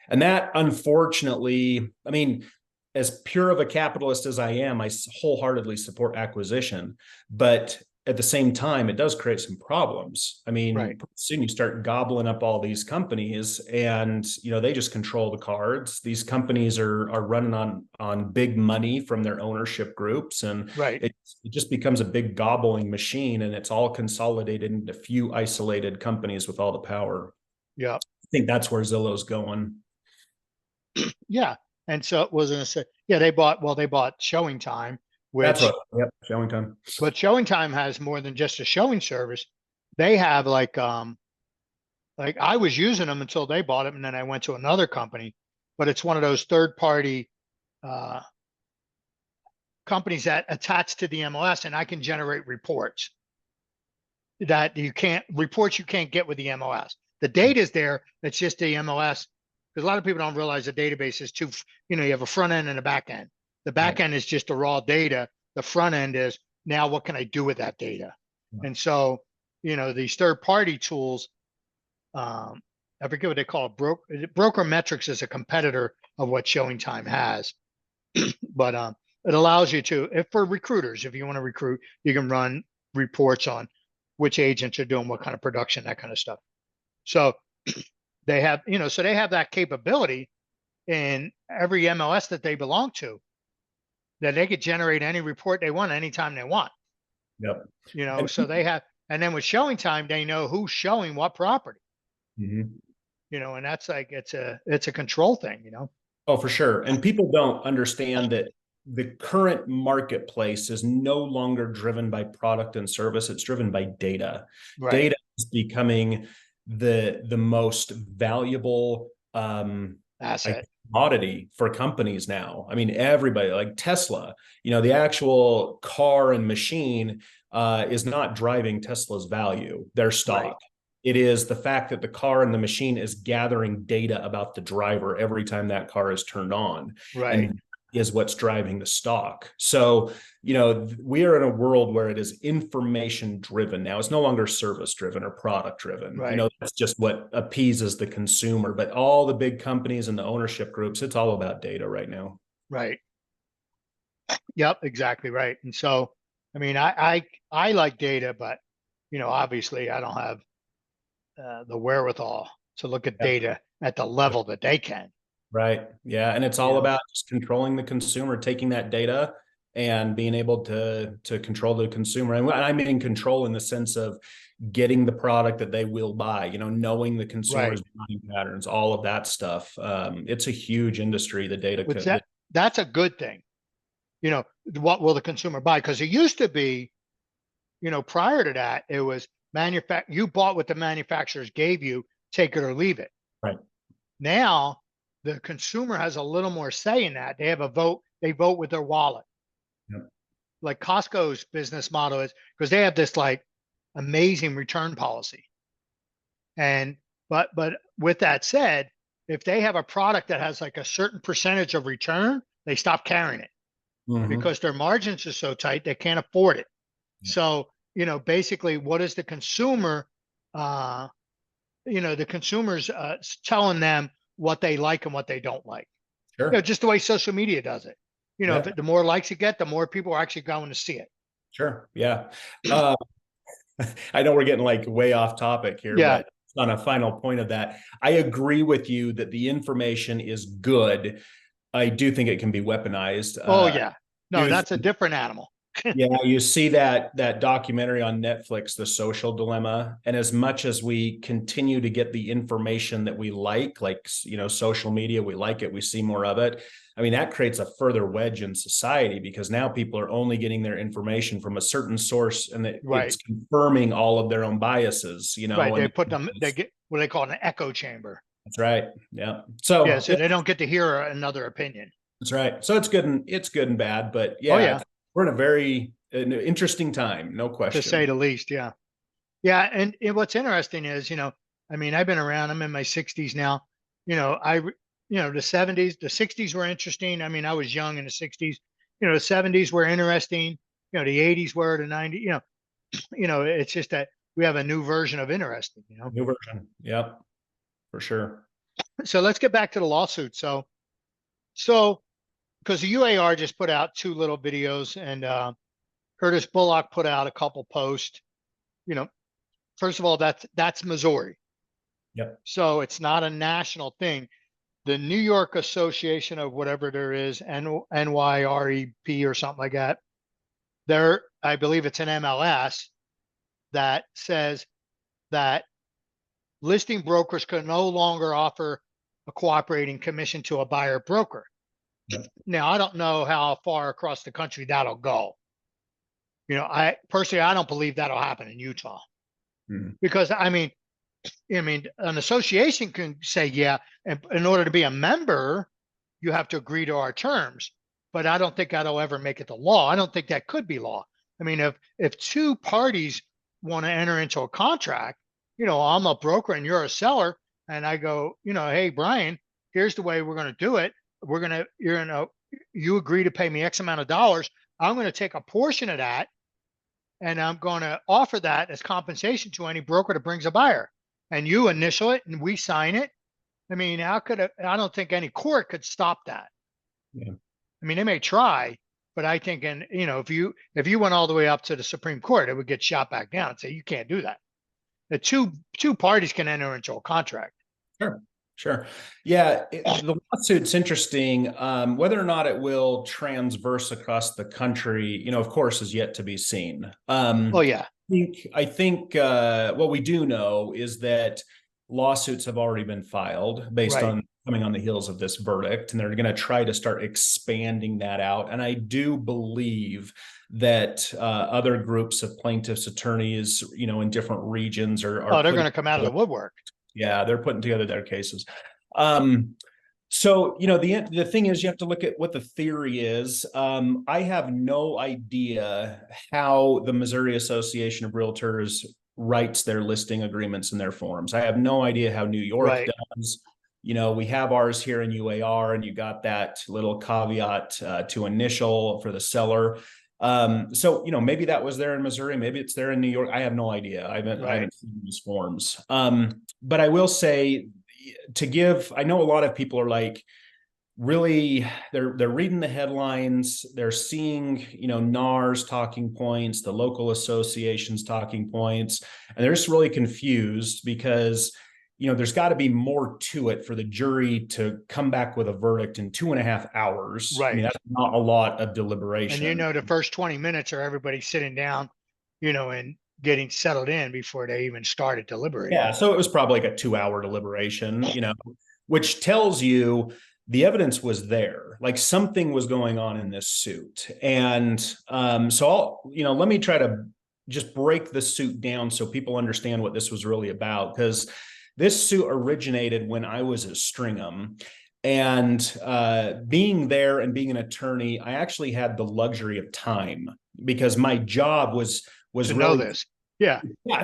[SPEAKER 2] And that, unfortunately, I mean, as pure of a capitalist as I am, I wholeheartely support acquisition. But at the same time, it does create some problems. I mean, right, soon you start gobbling up all these companies, and they just control the cards. These companies are running on big money from their ownership groups, and right, it just becomes a big gobbling machine, and it's all consolidated into a few isolated companies with all the power.
[SPEAKER 1] Yeah,
[SPEAKER 2] I think that's where Zillow's going.
[SPEAKER 1] Yeah. And so it was going to say, yeah, they bought Showing Time, which,
[SPEAKER 2] that's right. Yep, Showing Time.
[SPEAKER 1] But Showing Time has more than just a showing service. They have like I was using them until they bought it, and then I went to another company, but it's one of those third-party companies that attach to the MLS, and I can generate reports that you can't get with the MLS. The data is there. It's just the MLS. Because a lot of people don't realize the database is you have a front end and a back end. The back end is just the raw data. The front end is, now what can I do with that data? And so, these third-party tools, I forget what they call it. Broker Metrics is a competitor of what Showing Time has. But it allows you to, for recruiters, if you want to recruit, you can run reports on which agents are doing what kind of production, that kind of stuff. So they have, so they have that capability in every MLS that they belong to, that they could generate any report they want anytime they want.
[SPEAKER 2] Yep.
[SPEAKER 1] So they have, and then with Showing Time, they know who's showing what property.
[SPEAKER 2] Mm-hmm.
[SPEAKER 1] And that's like, it's a control thing,
[SPEAKER 2] Oh, for sure. And people don't understand that the current marketplace is no longer driven by product and service. It's driven by data. Right. Data is becoming the most valuable
[SPEAKER 1] asset,
[SPEAKER 2] commodity for companies now. I mean, everybody, like Tesla, the actual car and machine is not driving Tesla's value, their stock. Right. It is the fact that the car and the machine is gathering data about the driver every time that car is turned on.
[SPEAKER 1] Right.
[SPEAKER 2] And is what's driving the stock. So, we are in a world where it is information driven now. It's no longer service driven or product driven.
[SPEAKER 1] Right.
[SPEAKER 2] That's just what appeases the consumer. But all the big companies and the ownership groups, it's all about data right now.
[SPEAKER 1] Right. Yep, exactly right. And so, I mean, I like data, but obviously I don't have the wherewithal to look at data at the level that they can.
[SPEAKER 2] Right. Yeah. And it's all about just controlling the consumer, taking that data and being able to control the consumer. And I mean control in the sense of getting the product that they will buy, knowing the consumer's buying patterns, all of that stuff. It's a huge industry, the data.
[SPEAKER 1] That's a good thing. What will the consumer buy? Because it used to be, prior to that, it was you bought what the manufacturers gave you, take it or leave it.
[SPEAKER 2] Right.
[SPEAKER 1] Now, the consumer has a little more say in that. They have a vote. They vote with their wallet.
[SPEAKER 2] Yep.
[SPEAKER 1] Like Costco's business model is, because they have this like amazing return policy. But with that said, if they have a product that has like a certain percentage of return, they stop carrying it because their margins are so tight, they can't afford it. Yeah. So, basically what is the consumer, the consumer's telling them what they like and what they don't like.
[SPEAKER 2] Sure.
[SPEAKER 1] Just the way social media does it. If the more likes you get, the more people are actually going to see it.
[SPEAKER 2] Sure. Yeah. I know we're getting like way off topic here, but on a final point of that, I agree with you that the information is good. I do think it can be weaponized.
[SPEAKER 1] Oh yeah. No,
[SPEAKER 2] Do
[SPEAKER 1] that's a different animal.
[SPEAKER 2] Yeah, you see that documentary on Netflix, The Social Dilemma, and as much as we continue to get the information that we like social media, we like it, we see more of it. I mean, that creates a ffurther wedge in society because now people are only getting their information from a certain source, and it's
[SPEAKER 1] Right.
[SPEAKER 2] confirming all of their own biases,
[SPEAKER 1] Right. They
[SPEAKER 2] and
[SPEAKER 1] put them, they get what they call an echo chamber.
[SPEAKER 2] that's right. Yeah.
[SPEAKER 1] Yeah.
[SPEAKER 2] So
[SPEAKER 1] So they don't get to hear another opinion.
[SPEAKER 2] that's right. So it's good and bad, but
[SPEAKER 1] Oh
[SPEAKER 2] yeah,
[SPEAKER 1] yeah.
[SPEAKER 2] we're in an interesting time, no
[SPEAKER 1] To say
[SPEAKER 2] question.
[SPEAKER 1] the least. Yeah. Yeah. And what's interesting is, I mean, I've been around, I'm in my 60s now. The 70s, the 60s were interesting. I mean, I was young in the 60s. The 70s were interesting. The 80s were, the 90s, it's just that we have a new version of interesting.
[SPEAKER 2] New version. Yep, for sure.
[SPEAKER 1] So let's get back to the lawsuit. So because the UAR just put out two little videos, and Curtis Bullock put out a couple posts. You know, first of all, that's Missouri,
[SPEAKER 2] Yep.
[SPEAKER 1] so it's not a national thing. The New York Association of whatever there is, NYREP or something like that. There, I believe it's an MLS that says that listing brokers can no longer offer a cooperating commission to a buyer broker.
[SPEAKER 2] Yep.
[SPEAKER 1] Now, I don't know how far across the country that'll go. I personally, I don't believe that'll happen in Utah, because I mean, an association can say, yeah, and in order to be a member, you have to agree to our terms. But I don't think that'll ever make it the law. I don't think that could be law. I mean, if two parties want to enter into a contract, I'm a broker and you're a seller, and I go, hey, Brian, here's the way we're going to do it. You agree to pay me X amount of dollars. I'm going to take a portion of that, and I'm going to offer that as compensation to any broker that brings a buyer. And you initial it, and we sign it. I mean, I don't think any court could stop that.
[SPEAKER 2] Yeah.
[SPEAKER 1] I mean, they may try, but I think, if you went all the way up to the Supreme Court, it would get shot back down and say you can't do that. The two parties can enter into a contract.
[SPEAKER 2] Sure. Yeah, the lawsuit's interesting. Whether or not it will transverse across the country, of course, is yet to be seen.
[SPEAKER 1] Oh yeah.
[SPEAKER 2] I think what we do know is that lawsuits have already been filed based
[SPEAKER 1] Right.
[SPEAKER 2] on coming on the heels of this verdict, and they're going to try to start expanding that out. And I do believe that other groups of plaintiffs' attorneys, in different regions are
[SPEAKER 1] they're going to come out of the woodwork.
[SPEAKER 2] Yeah, they're putting together their cases. So, the thing is, you have to look at what the theory is. I have no idea how the Missouri Association of Realtors writes their listing agreements in their forms. I have no idea how New York does. We have ours here in UAR, and you got that little caveat to initial for the seller. So maybe that was there in Missouri, maybe it's there in New York. I have no idea. I haven't seen these forms. But I will say, I know a lot of people are like, really, they're reading the headlines, they're seeing NAR's talking points, the local association's talking points, and they're just really confused because there's got to be more to it for the jury to come back with a verdict in 2.5 hours.
[SPEAKER 1] Right.
[SPEAKER 2] I mean, that's not a lot of deliberation.
[SPEAKER 1] And the first 20 minutes are everybody sitting down, and getting settled in before they even started deliberating.
[SPEAKER 2] Yeah, so it was probably like a 2-hour deliberation, which tells you the evidence was there, like something was going on in this suit. And so let me try to just break the suit down so people understand what this was really about, because this suit originated when I was at Stringham. And being there and being an attorney, I actually had the luxury of time because my job was
[SPEAKER 1] to
[SPEAKER 2] really
[SPEAKER 1] know this. Yeah,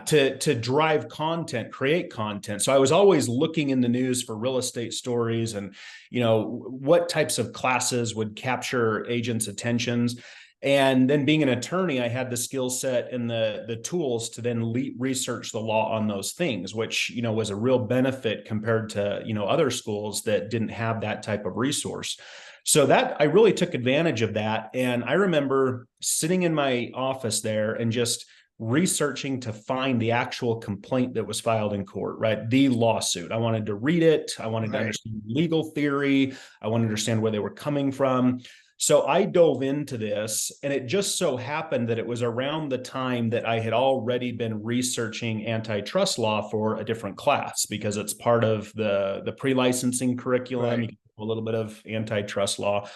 [SPEAKER 2] to drive content, create content. So I was always looking in the news for real estate stories and, what types of classes would capture agents' attentions. And then being an attorney, I had the skill set and the tools to then research the law on those things, which, was a real benefit compared to, other schools that didn't have that type of resource. So that I really took advantage of that. And I remember sitting in my office there and just researching to find the actual complaint that was filed in court, right? The lawsuit. I wanted to read it. I wanted to understand legal theory. I wanted to understand where they were coming from. So I dove into this, and it just so happened that it was around the time that I had already been researching antitrust law for a different class, because it's part of the pre-licensing curriculum. You get a little bit of antitrust law.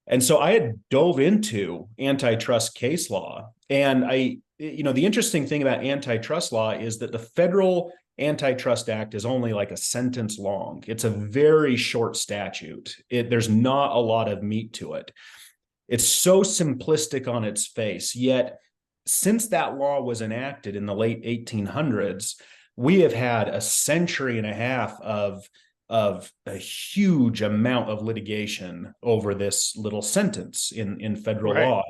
[SPEAKER 2] And so I had dove into antitrust case law. And the interesting thing about antitrust law is that the federal Antitrust Act is only like a sentence long. It's a very short statute. There's not a lot of meat to it. It's so simplistic on its face. Yet, since that law was enacted in the late 1800s, we have had a century and a half of a huge amount of litigation over this little sentence in federal law.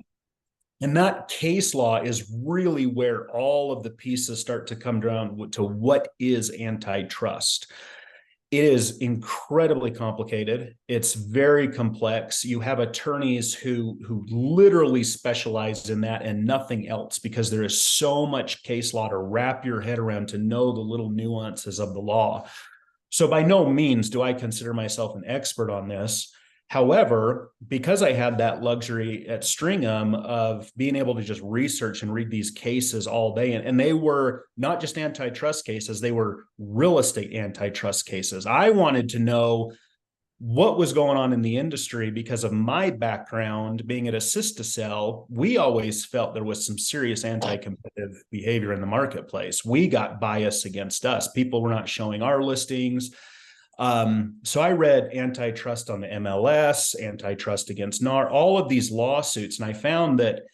[SPEAKER 2] And that case law is really where all of the pieces start to come down to what is antitrust. It is incredibly complicated. It's very complex. You have attorneys who literally specialize in that and nothing else, because there is so much case law to wrap your head around to know the little nuances of the law. So by no means do I consider myself an expert on this. However, because I had that luxury at Stringham of being able to just research and read these cases all day, and they were not just antitrust cases, they were real estate antitrust cases. I wanted to know what was going on in the industry because of my background being at Assist to Sell. We always felt there was some serious anti-competitive behavior in the marketplace. We got bias against us. People were not showing our listings. So I read antitrust on the MLS, antitrust against NAR, all of these lawsuits, and I found that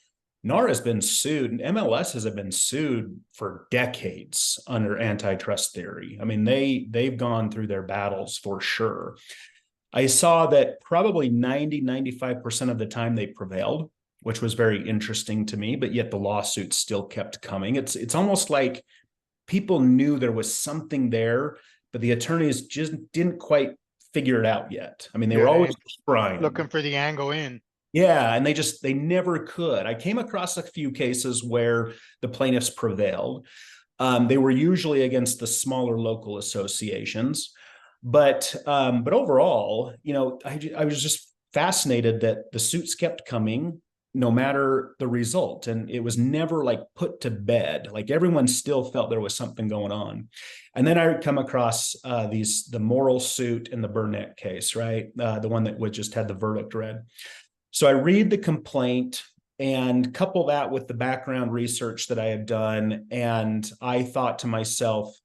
[SPEAKER 2] NAR has been sued and MLS has been sued for decades under antitrust theory. I mean, they've gone through their battles for sure. I saw that probably 95% of the time they prevailed, which was very interesting to me, but yet the lawsuits still kept coming. It's almost like people knew there was something there, but the attorneys just didn't quite figure it out yet. I mean, they were always trying.
[SPEAKER 1] Looking for the angle in.
[SPEAKER 2] Yeah, and they never could. I came across a few cases where the plaintiffs prevailed. They were usually against the smaller local associations. But overall, I was just fascinated that the suits kept coming no matter the result. And it was never like put to bed. Like everyone still felt there was something going on. And then I would come across the Morrill suit and the Burnett case, right? The one that would just had the verdict read. So I read the complaint and couple that with the background research that I had done. And I thought to myself,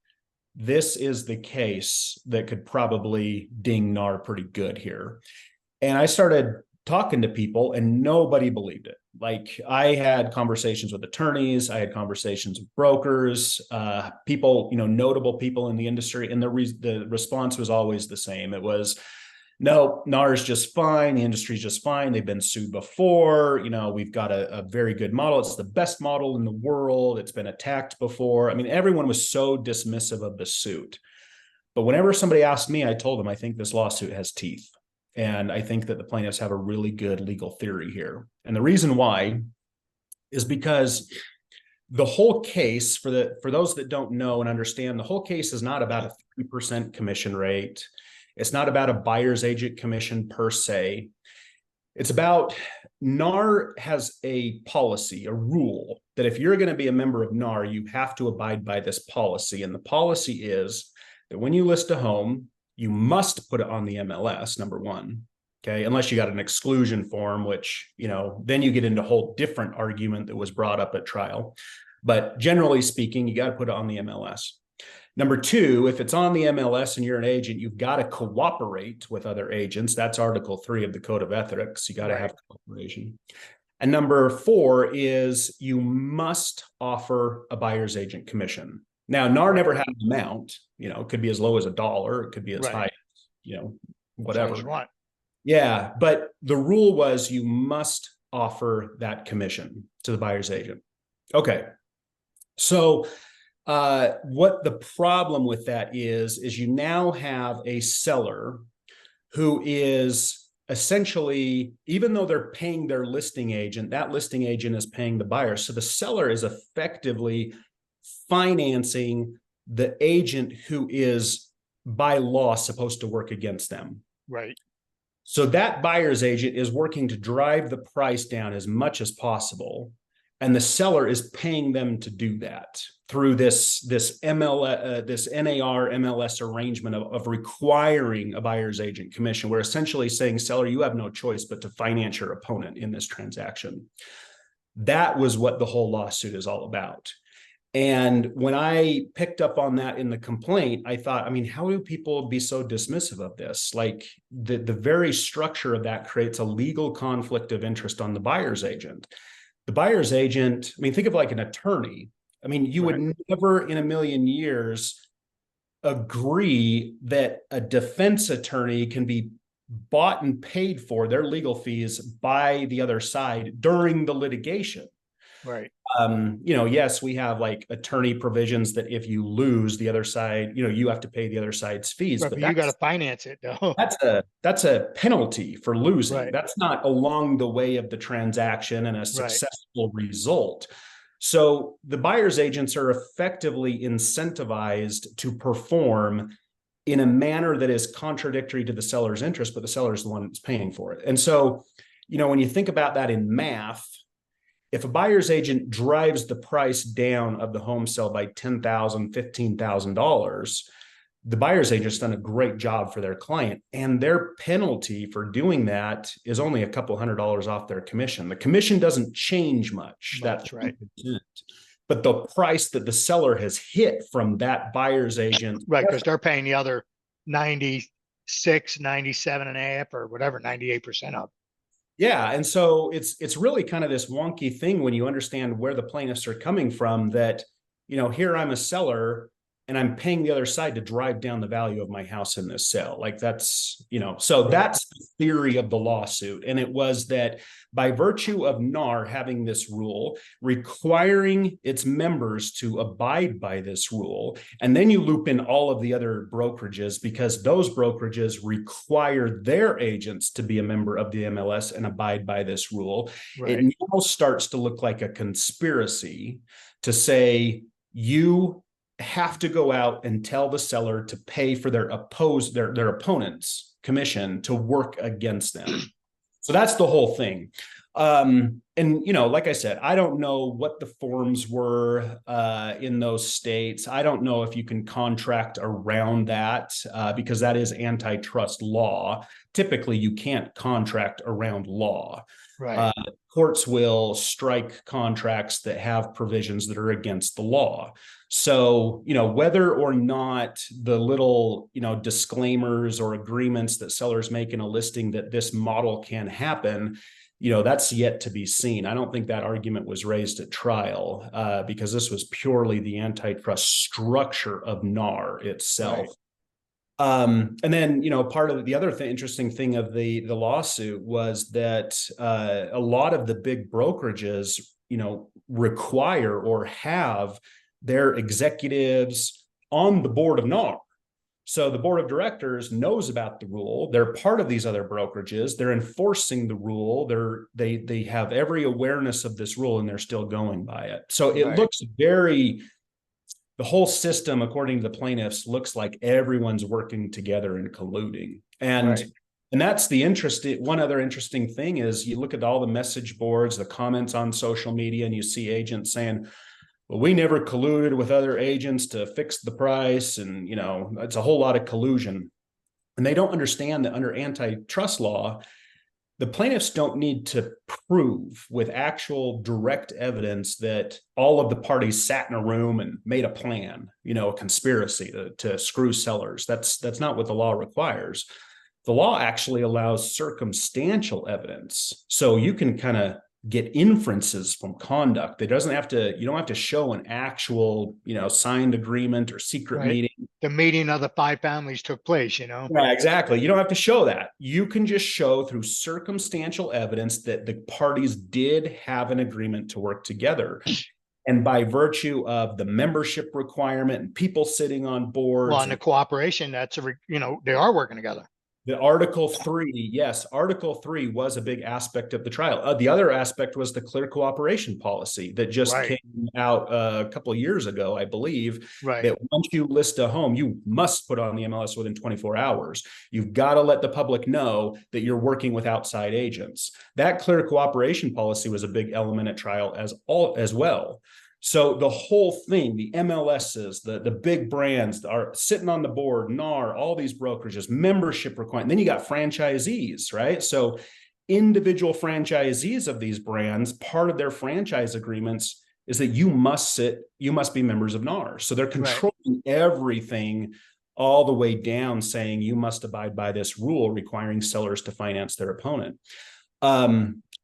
[SPEAKER 2] this is the case that could probably ding NAR pretty good here. And I started talking to people and nobody believed it. Like I had conversations with attorneys, I had conversations with brokers, people, notable people in the industry. And the response was always the same. It was, no, NAR is just fine. The industry is just fine. They've been sued before. We've got a very good model. It's the best model in the world. It's been attacked before. I mean, everyone was so dismissive of the suit. But whenever somebody asked me, I told them, I think this lawsuit has teeth. And I think that the plaintiffs have a really good legal theory here. And the reason why is because the whole case, for those that don't know and understand, the whole case is not about a 3% commission rate. It's not about a buyer's agent commission per se. It's about NAR has a policy, a rule that if you're going to be a member of NAR, you have to abide by this policy. And the policy is that when you list a home, you must put it on the MLS, number one. Okay. Unless you got an exclusion form, which, then you get into a whole different argument that was brought up at trial. But generally speaking, you got to put it on the MLS. Number two, if it's on the MLS and you're an agent, you've got to cooperate with other agents. That's Article 3 of the Code of Ethics. You got to have cooperation. And number four is you must offer a buyer's agent commission. Now, NAR never had an amount. It could be as low as $1. It could be as high as, whatever. Yeah, but the rule was you must offer that commission to the buyer's agent. Okay, so what the problem with that is you now have a seller who is essentially, even though they're paying their listing agent, that listing agent is paying the buyer. So the seller is effectively financing the agent who is by law supposed to work against them.
[SPEAKER 1] Right.
[SPEAKER 2] So that buyer's agent is working to drive the price down as much as possible. And the seller is paying them to do that through this NAR MLS arrangement of requiring a buyer's agent commission. We're essentially saying, seller, you have no choice but to finance your opponent in this transaction. That was what the whole lawsuit is all about. And when I picked up on that in the complaint, I thought, I mean, how do people be so dismissive of this? Like the very structure of that creates a legal conflict of interest on the buyer's agent. The buyer's agent, I mean, think of like an attorney. I mean, you would never in a million years agree that a defense attorney can be bought and paid for their legal fees by the other side during the litigation.
[SPEAKER 1] Right.
[SPEAKER 2] Yes, we have like attorney provisions that if you lose the other side, you have to pay the other side's fees.
[SPEAKER 1] Right, but you got to finance it though.
[SPEAKER 2] That's a penalty for losing.
[SPEAKER 1] Right.
[SPEAKER 2] That's not along the way of the transaction and a successful result. So the buyer's agents are effectively incentivized to perform in a manner that is contradictory to the seller's interest, but the seller is the one that's paying for it. And so, when you think about that in math, if a buyer's agent drives the price down of the home sale by $10,000, $15,000, the buyer's agent's done a great job for their client, and their penalty for doing that is only a couple $100 off their commission. The commission doesn't change much. That's
[SPEAKER 1] right.
[SPEAKER 2] But the price that the seller has hit from that buyer's agent,
[SPEAKER 1] right, because they're paying the other 96, 97 and a half or whatever, 98% of.
[SPEAKER 2] Yeah. And so it's really kind of this wonky thing when you understand where the plaintiffs are coming from, that, here I'm a seller and I'm paying the other side to drive down the value of my house in this sale. Like that's, so that's the theory of the lawsuit. And it was that by virtue of NAR having this rule, requiring its members to abide by this rule, and then you loop in all of the other brokerages because those brokerages require their agents to be a member of the MLS and abide by this rule. Right. It now starts to look like a conspiracy to say you have to go out and tell the seller to pay for their opponent's commission to work against them. So that's the whole thing. And, like I said, I don't know what the forms were in those states. I don't know if you can contract around that because that is antitrust law. Typically, you can't contract around law.
[SPEAKER 1] Right.
[SPEAKER 2] Courts will strike contracts that have provisions that are against the law. So, whether or not the little, disclaimers or agreements that sellers make in a listing that this model can happen, that's yet to be seen. I don't think that argument was raised at trial because this was purely the antitrust structure of NAR itself. Right. And then, part of the other interesting thing of the lawsuit was that a lot of the big brokerages, require or have their executives on the board of NAR. So the board of directors knows about the rule. They're part of these other brokerages. They're enforcing the rule. They have every awareness of this rule and they're still going by it. So it looks the whole system, according to the plaintiffs, looks like everyone's working together and colluding. And that's one other interesting thing is you look at all the message boards, the comments on social media, and you see agents saying, well, we never colluded with other agents to fix the price. And, it's a whole lot of collusion. And they don't understand that under antitrust law, the plaintiffs don't need to prove with actual direct evidence that all of the parties sat in a room and made a plan, a conspiracy to screw sellers. That's not what the law requires. The law actually allows circumstantial evidence. So you can kind of get inferences from conduct. You don't have to show an actual, signed agreement or secret meeting.
[SPEAKER 1] The meeting of the 5 families took place,
[SPEAKER 2] Yeah, exactly. You don't have to show that. You can just show through circumstantial evidence that the parties did have an agreement to work together. And by virtue of the membership requirement and people sitting on boards.
[SPEAKER 1] Well, and the cooperation, they are working together.
[SPEAKER 2] The Article 3, yes, Article 3 was a big aspect of the trial. The other aspect was the clear cooperation policy that just
[SPEAKER 1] Right.
[SPEAKER 2] came out a couple of years ago, I believe,
[SPEAKER 1] Right.
[SPEAKER 2] that once you list a home, you must put on the MLS within 24 hours. You've got to let the public know that you're working with outside agents. That clear cooperation policy was a big element at trial as well. So the whole thing, the MLSs, the big brands are sitting on the board, NAR, all these brokerages, membership requirement. Then you got franchisees, right? So individual franchisees of these brands, part of their franchise agreements is that you must be members of NAR. So they're
[SPEAKER 1] Right.
[SPEAKER 2] controlling everything all the way down, saying you must abide by this rule requiring sellers to finance their opponent.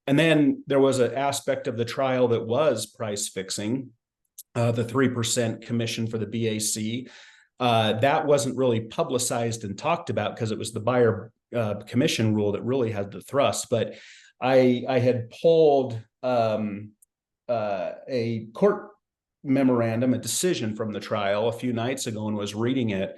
[SPEAKER 2] And then there was an aspect of the trial that was price fixing, the 3% commission for the BAC. That wasn't really publicized and talked about because it was the buyer commission rule that really had the thrust. But I had pulled a court memorandum, a decision from the trial a few nights ago, and was reading it.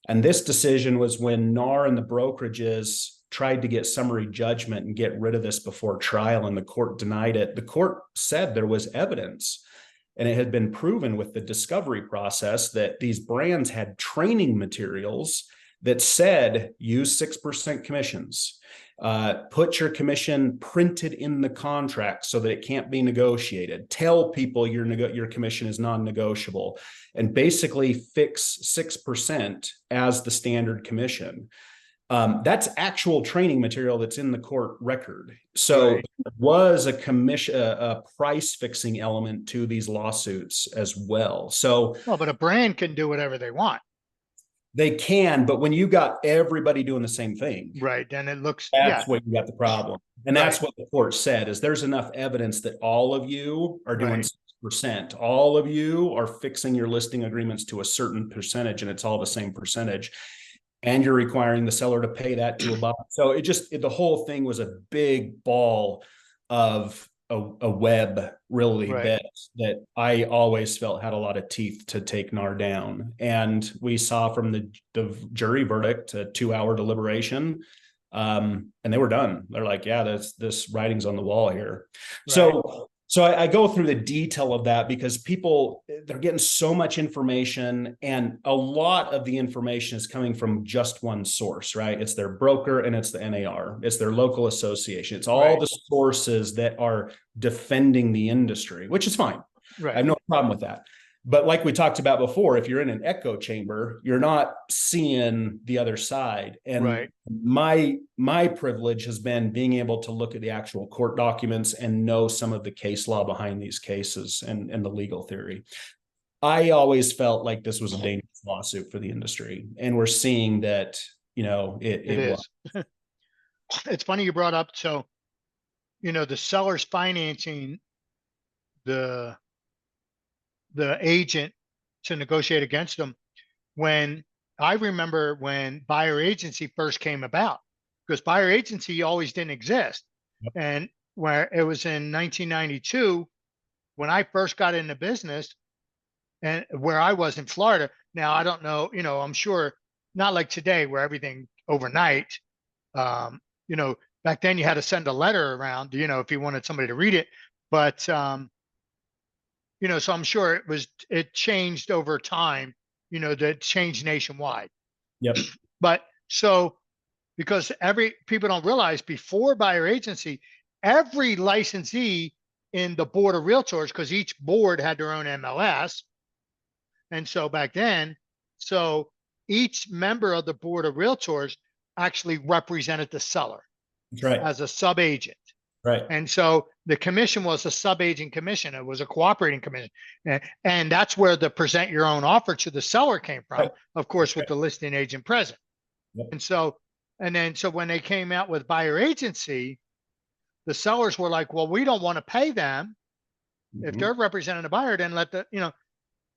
[SPEAKER 2] And this decision was when NAR and the brokerages tried to get summary judgment and get rid of this before trial, and the court denied it. The court said there was evidence, and it had been proven with the discovery process, that these brands had training materials that said use 6% commissions, put your commission printed in the contract so that it can't be negotiated, tell people your commission is non-negotiable, and basically fix 6% as the standard commission. That's actual training material that's in the court record. So
[SPEAKER 1] Right.
[SPEAKER 2] there was a price fixing element to these lawsuits as well. So
[SPEAKER 1] Well, but a brand can do whatever they want.
[SPEAKER 2] they can, but when you got everybody doing the same thing,
[SPEAKER 1] Right. Then it looks, yeah.
[SPEAKER 2] that's what you got the problem. And that's
[SPEAKER 1] Right.
[SPEAKER 2] what the court said, is there's enough evidence that all of you are doing
[SPEAKER 1] Right.
[SPEAKER 2] 6%. All of you are fixing your listing agreements to a certain percentage, and it's all the same percentage. And you're requiring the seller to pay that to a buyer. So the whole thing was a big ball of a web, really,
[SPEAKER 1] Right.
[SPEAKER 2] that I always felt had a lot of teeth to take NAR down. And we saw from the jury verdict a 2-hour deliberation, and they were done. They're like, yeah, this writing's on the wall here.
[SPEAKER 1] Right.
[SPEAKER 2] So I go through the detail of that because they're getting so much information, and a lot of the information is coming from just one source, right? It's their broker and it's the NAR. It's their local association. It's all the sources that are defending the industry, which is fine.
[SPEAKER 1] Right.
[SPEAKER 2] I have no problem with that. But like we talked about before, if you're in an echo chamber, you're not seeing the other side. And my privilege has been being able to look at the actual court documents and know some of the case law behind these cases and the legal theory. I always felt like this was a dangerous lawsuit for the industry. And we're seeing that, it is.
[SPEAKER 1] It's funny you brought up. So, the seller's financing the agent to negotiate against them. When I remember when buyer agency first came about, because buyer agency always didn't exist.
[SPEAKER 2] Yep.
[SPEAKER 1] And where it was in 1992, when I first got into business, and where I was in Florida. Now, I don't know, I'm sure not like today where everything overnight. Back then you had to send a letter around, if you wanted somebody to read it. But so I'm sure it changed over time, that changed nationwide.
[SPEAKER 2] Yep.
[SPEAKER 1] But so, because people don't realize, before buyer agency, every licensee in the board of realtors, because each board had their own MLS. And so back then, each member of the board of realtors actually represented the seller.
[SPEAKER 2] That's right.
[SPEAKER 1] As a sub-agent.
[SPEAKER 2] Right.
[SPEAKER 1] And so the commission was a sub-agent commission. It was a cooperating commission. And that's where the present your own offer to the seller came from, right. Of course, with the listing agent present. Yep. And so when they came out with buyer agency, the sellers were like, well, we don't want to pay them. Mm-hmm. If they're representing a buyer, then let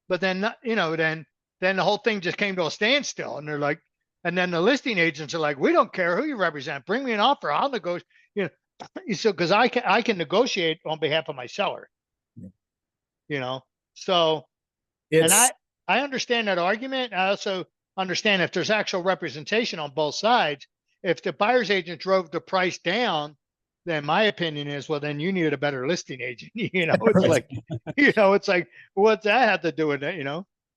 [SPEAKER 1] but then, then the whole thing just came to a standstill. And they're like, and then the listing agents are like, we don't care who you represent. Bring me an offer. I'll negotiate. So because I can negotiate on behalf of my seller. So and I understand that argument. I also understand if there's actual representation on both sides, if the buyer's agent drove the price down, then my opinion is, well, then you needed a better listing agent. It's
[SPEAKER 2] Right.
[SPEAKER 1] like, it's like, what's that have to do with it?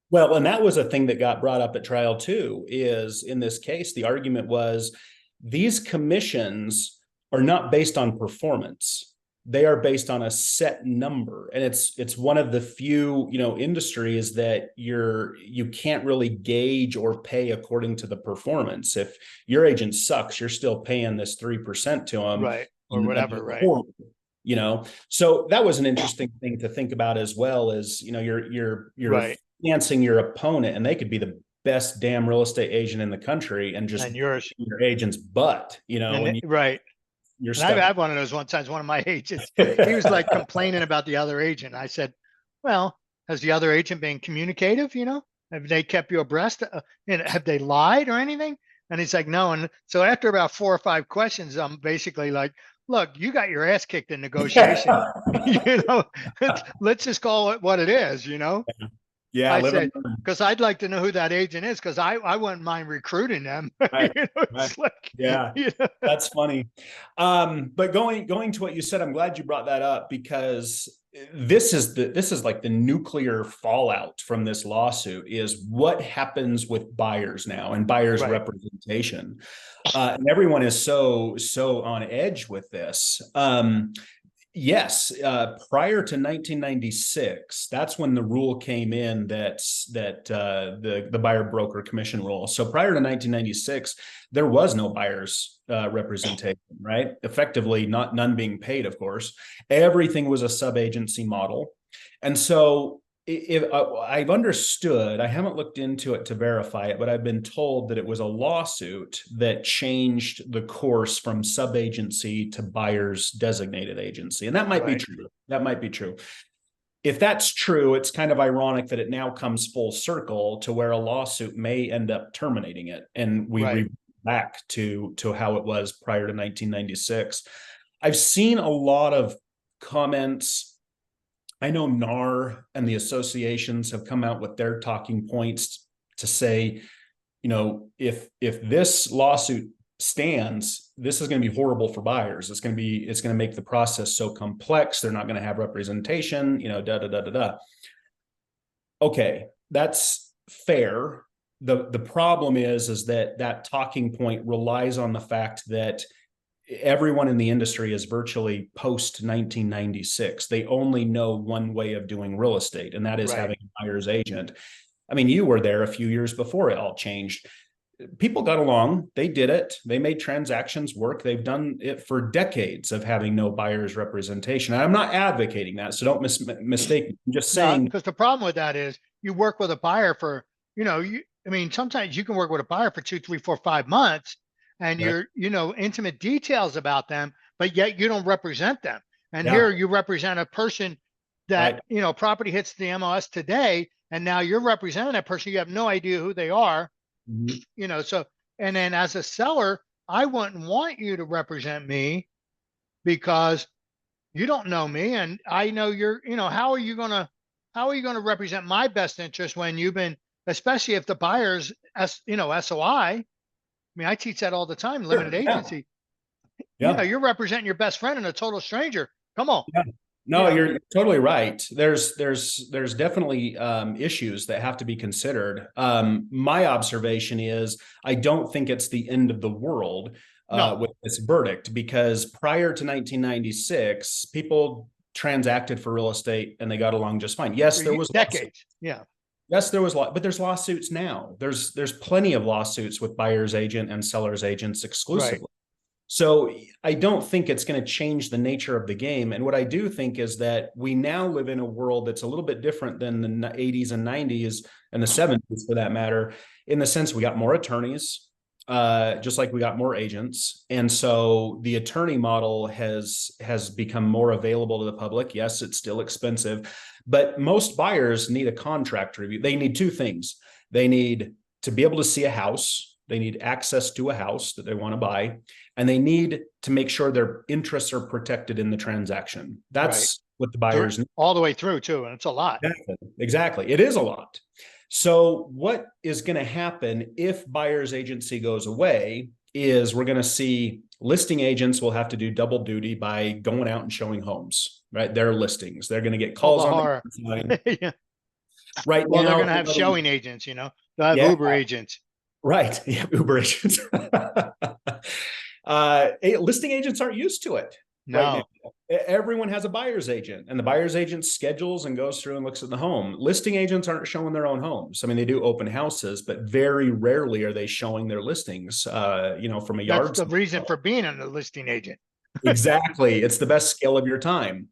[SPEAKER 2] Well, and that was a thing that got brought up at trial too, is in this case, the argument was these commissions are not based on performance. They are based on a set number. And it's one of the few, industries that you can't really gauge or pay according to the performance. If your agent sucks, you're still paying this 3% to them.
[SPEAKER 1] Right. Or whatever, right.
[SPEAKER 2] So that was an interesting thing to think about as well, as you're
[SPEAKER 1] Right.
[SPEAKER 2] financing your opponent, and they could be the best damn real estate agent in the country and just
[SPEAKER 1] And yours,
[SPEAKER 2] your agent's butt, and
[SPEAKER 1] right.
[SPEAKER 2] you're
[SPEAKER 1] And I've
[SPEAKER 2] stuck.
[SPEAKER 1] had one of those one time. One of my agents, he was like complaining about the other agent. I said, well, has the other agent been communicative? Have they kept you abreast? Have they lied or anything? And he's like, no. And so after about 4 or 5 questions, I'm basically like, look, you got your ass kicked in negotiation. Let's just call it what it is.
[SPEAKER 2] Yeah,
[SPEAKER 1] I said, because I'd like to know who that agent is, because I wouldn't mind recruiting them.
[SPEAKER 2] Right,
[SPEAKER 1] It's like,
[SPEAKER 2] yeah, that's funny. But going to what you said, I'm glad you brought that up, because this is like the nuclear fallout from this lawsuit is what happens with buyers now and buyers representation. And everyone is so on edge with this. Yes, prior to 1996, that's when the rule came in that the buyer broker commission rule. So prior to 1996, there was no buyers representation, right? Effectively, none being paid, of course. Everything was a sub-agency model, and so if I've understood, I haven't looked into it to verify it, but I've been told that it was a lawsuit that changed the course from sub-agency to buyer's designated agency. And that might be true. That might be true. If that's true, it's kind of ironic that it now comes full circle to where a lawsuit may end up terminating it. And we revert back to how it was prior to 1996. I've seen a lot of comments. I know NAR and the associations have come out with their talking points to say, if this lawsuit stands, this is going to be horrible for buyers. It's going to make the process so complex. They're not going to have representation, Okay, that's fair. The problem is that talking point relies on the fact that everyone in the industry is virtually post 1996. They only know one way of doing real estate, and that is having a buyer's agent. I mean, you were there a few years before it all changed. People got along. They did it. They made transactions work. They've done it for decades of having no buyer's representation. And I'm not advocating that, so don't mistake me. I'm just saying.
[SPEAKER 1] Because the problem with that is you work with a buyer for, sometimes you can work with a buyer for 2, 3, 4, 5 months, and you're, intimate details about them, but yet you don't represent them. And here you represent a person that, property hits the MLS today, and now you're representing that person. You have no idea who they are, so, and then as a seller, I wouldn't want you to represent me because you don't know me. And I know how are you going to represent my best interest when you've been, especially if the buyer's, SOI. I mean, I teach that all the time, limited agency. You're representing your best friend and a total stranger. Come on.
[SPEAKER 2] Yeah. No, you're totally right. There's definitely issues that have to be considered. My observation is I don't think it's the end of the world with this verdict, because prior to 1996, people transacted for real estate and they got along just fine. Yes, there was
[SPEAKER 1] decades.
[SPEAKER 2] Yes, there was but there's lawsuits now. There's plenty of lawsuits with buyer's agent and seller's agents exclusively. So I don't think it's going to change the nature of the game. And what I do think is that we now live in a world that's a little bit different than the 80s and 90s and the 70s, for that matter, in the sense we got more attorneys, just like we got more agents. And so the attorney model has become more available to the public. Yes, it's still expensive, but most buyers need a contract review. They need 2 things. They need to be able to see a house. They need access to a house that they want to buy, and they need to make sure their interests are protected in the transaction. That's what the buyers need.
[SPEAKER 1] All the way through too. And it's a lot.
[SPEAKER 2] Exactly. It is a lot. So what is going to happen if buyer's agency goes away? is we're going to see listing agents will have to do double duty by going out and showing homes, right? Their listings. They're going to get
[SPEAKER 1] Oh, the
[SPEAKER 2] calls on
[SPEAKER 1] horror.
[SPEAKER 2] the line.
[SPEAKER 1] Yeah.
[SPEAKER 2] Right
[SPEAKER 1] Well, they're
[SPEAKER 2] now,
[SPEAKER 1] going to have showing agents, they'll have
[SPEAKER 2] yeah,
[SPEAKER 1] Uber agents.
[SPEAKER 2] right. Yeah, Uber agents. Listing agents aren't used to it right now.
[SPEAKER 1] No,
[SPEAKER 2] Everyone has a buyer's agent, and the buyer's agent schedules and goes through and looks at the home. Listing agents aren't showing their own homes. I mean, they do open houses, but very rarely are they showing their listings, from a
[SPEAKER 1] that's
[SPEAKER 2] yard
[SPEAKER 1] the
[SPEAKER 2] sale.
[SPEAKER 1] reason for being a listing agent.
[SPEAKER 2] Exactly. It's the best skill of your time.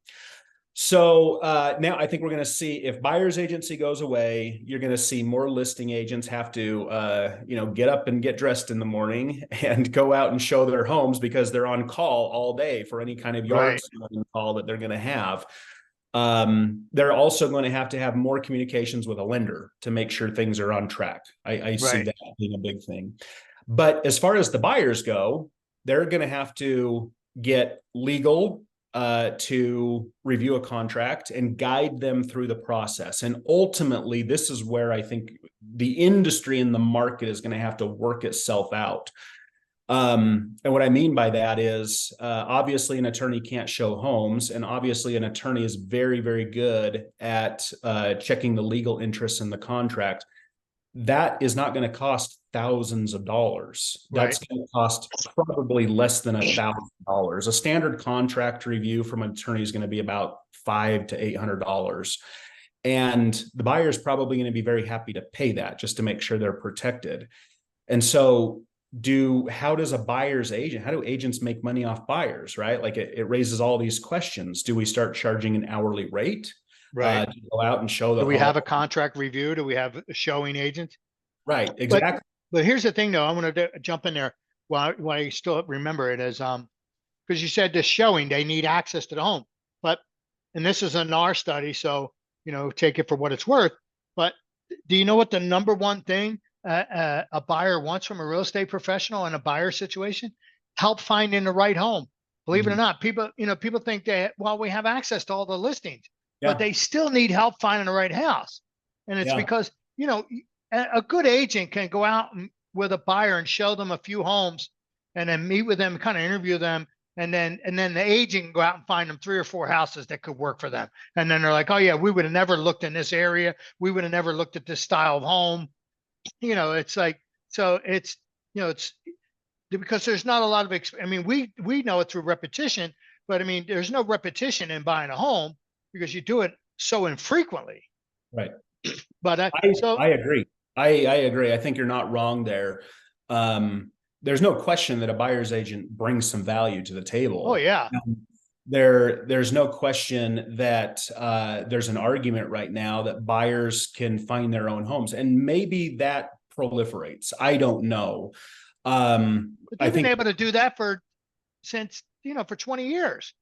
[SPEAKER 2] So now I think we're going to see if buyer's agency goes away, you're going to see more listing agents have to, get up and get dressed in the morning and go out and show their homes because they're on call all day for any kind of yard
[SPEAKER 1] Right,
[SPEAKER 2] call that they're going to have. They're also going to have more communications with a lender to make sure things are on track. I see
[SPEAKER 1] right,
[SPEAKER 2] that being a big thing. But as far as the buyers go, they're going to have to get legal to review a contract and guide them through the process. And ultimately, this is where I think the industry and the market is going to have to work itself out. And what I mean by that is obviously an attorney can't show homes, and obviously an attorney is very, very good at checking the legal interests in the contract. That is not going to cost thousands of dollars.
[SPEAKER 1] right,
[SPEAKER 2] That's going to cost probably less than $1,000. A standard contract review from an attorney is going to be about $500 to $800. And the buyer is probably going to be very happy to pay that just to make sure they're protected. And so how do agents make money off buyers, right? Like it raises all these questions. Do we start charging an hourly rate
[SPEAKER 1] right.
[SPEAKER 2] to go out and show the
[SPEAKER 1] Do we
[SPEAKER 2] home?
[SPEAKER 1] have a contract review? Do we have a showing agent?
[SPEAKER 2] Right,
[SPEAKER 1] But
[SPEAKER 2] exactly.
[SPEAKER 1] but here's the thing, though. I want to jump in there while I still remember it as because you said the showing they need access to the home, but and this is a NAR study, so take it for what it's worth. But do you know what the number one thing a buyer wants from a real estate professional in a buyer situation? Help finding the right home. Believe it or
[SPEAKER 2] Mhm.
[SPEAKER 1] not, people think that we have access to all the listings, but
[SPEAKER 2] Yeah,
[SPEAKER 1] they still need help finding the right house. And it's
[SPEAKER 2] yeah.
[SPEAKER 1] because a good agent can go out with a buyer and show them a few homes, and then meet with them, kind of interview them, and then the agent can go out and find them 3 or 4 houses that could work for them. And then they're like, oh yeah, we would have never looked in this area. We would have never looked at this style of home. It's like, so it's because there's not a lot of, I mean, we know it through repetition, but I mean, there's no repetition in buying a home because you do it so infrequently.
[SPEAKER 2] Right.
[SPEAKER 1] But
[SPEAKER 2] I agree. I agree. I think you're not wrong there. There's no question that a buyer's agent brings some value to the
[SPEAKER 1] oh
[SPEAKER 2] table.
[SPEAKER 1] yeah,
[SPEAKER 2] There's no question that there's an argument right now that buyers can find their own homes, and maybe that proliferates. I don't know.
[SPEAKER 1] but
[SPEAKER 2] I
[SPEAKER 1] they've been
[SPEAKER 2] think
[SPEAKER 1] able to do that since for 20 years,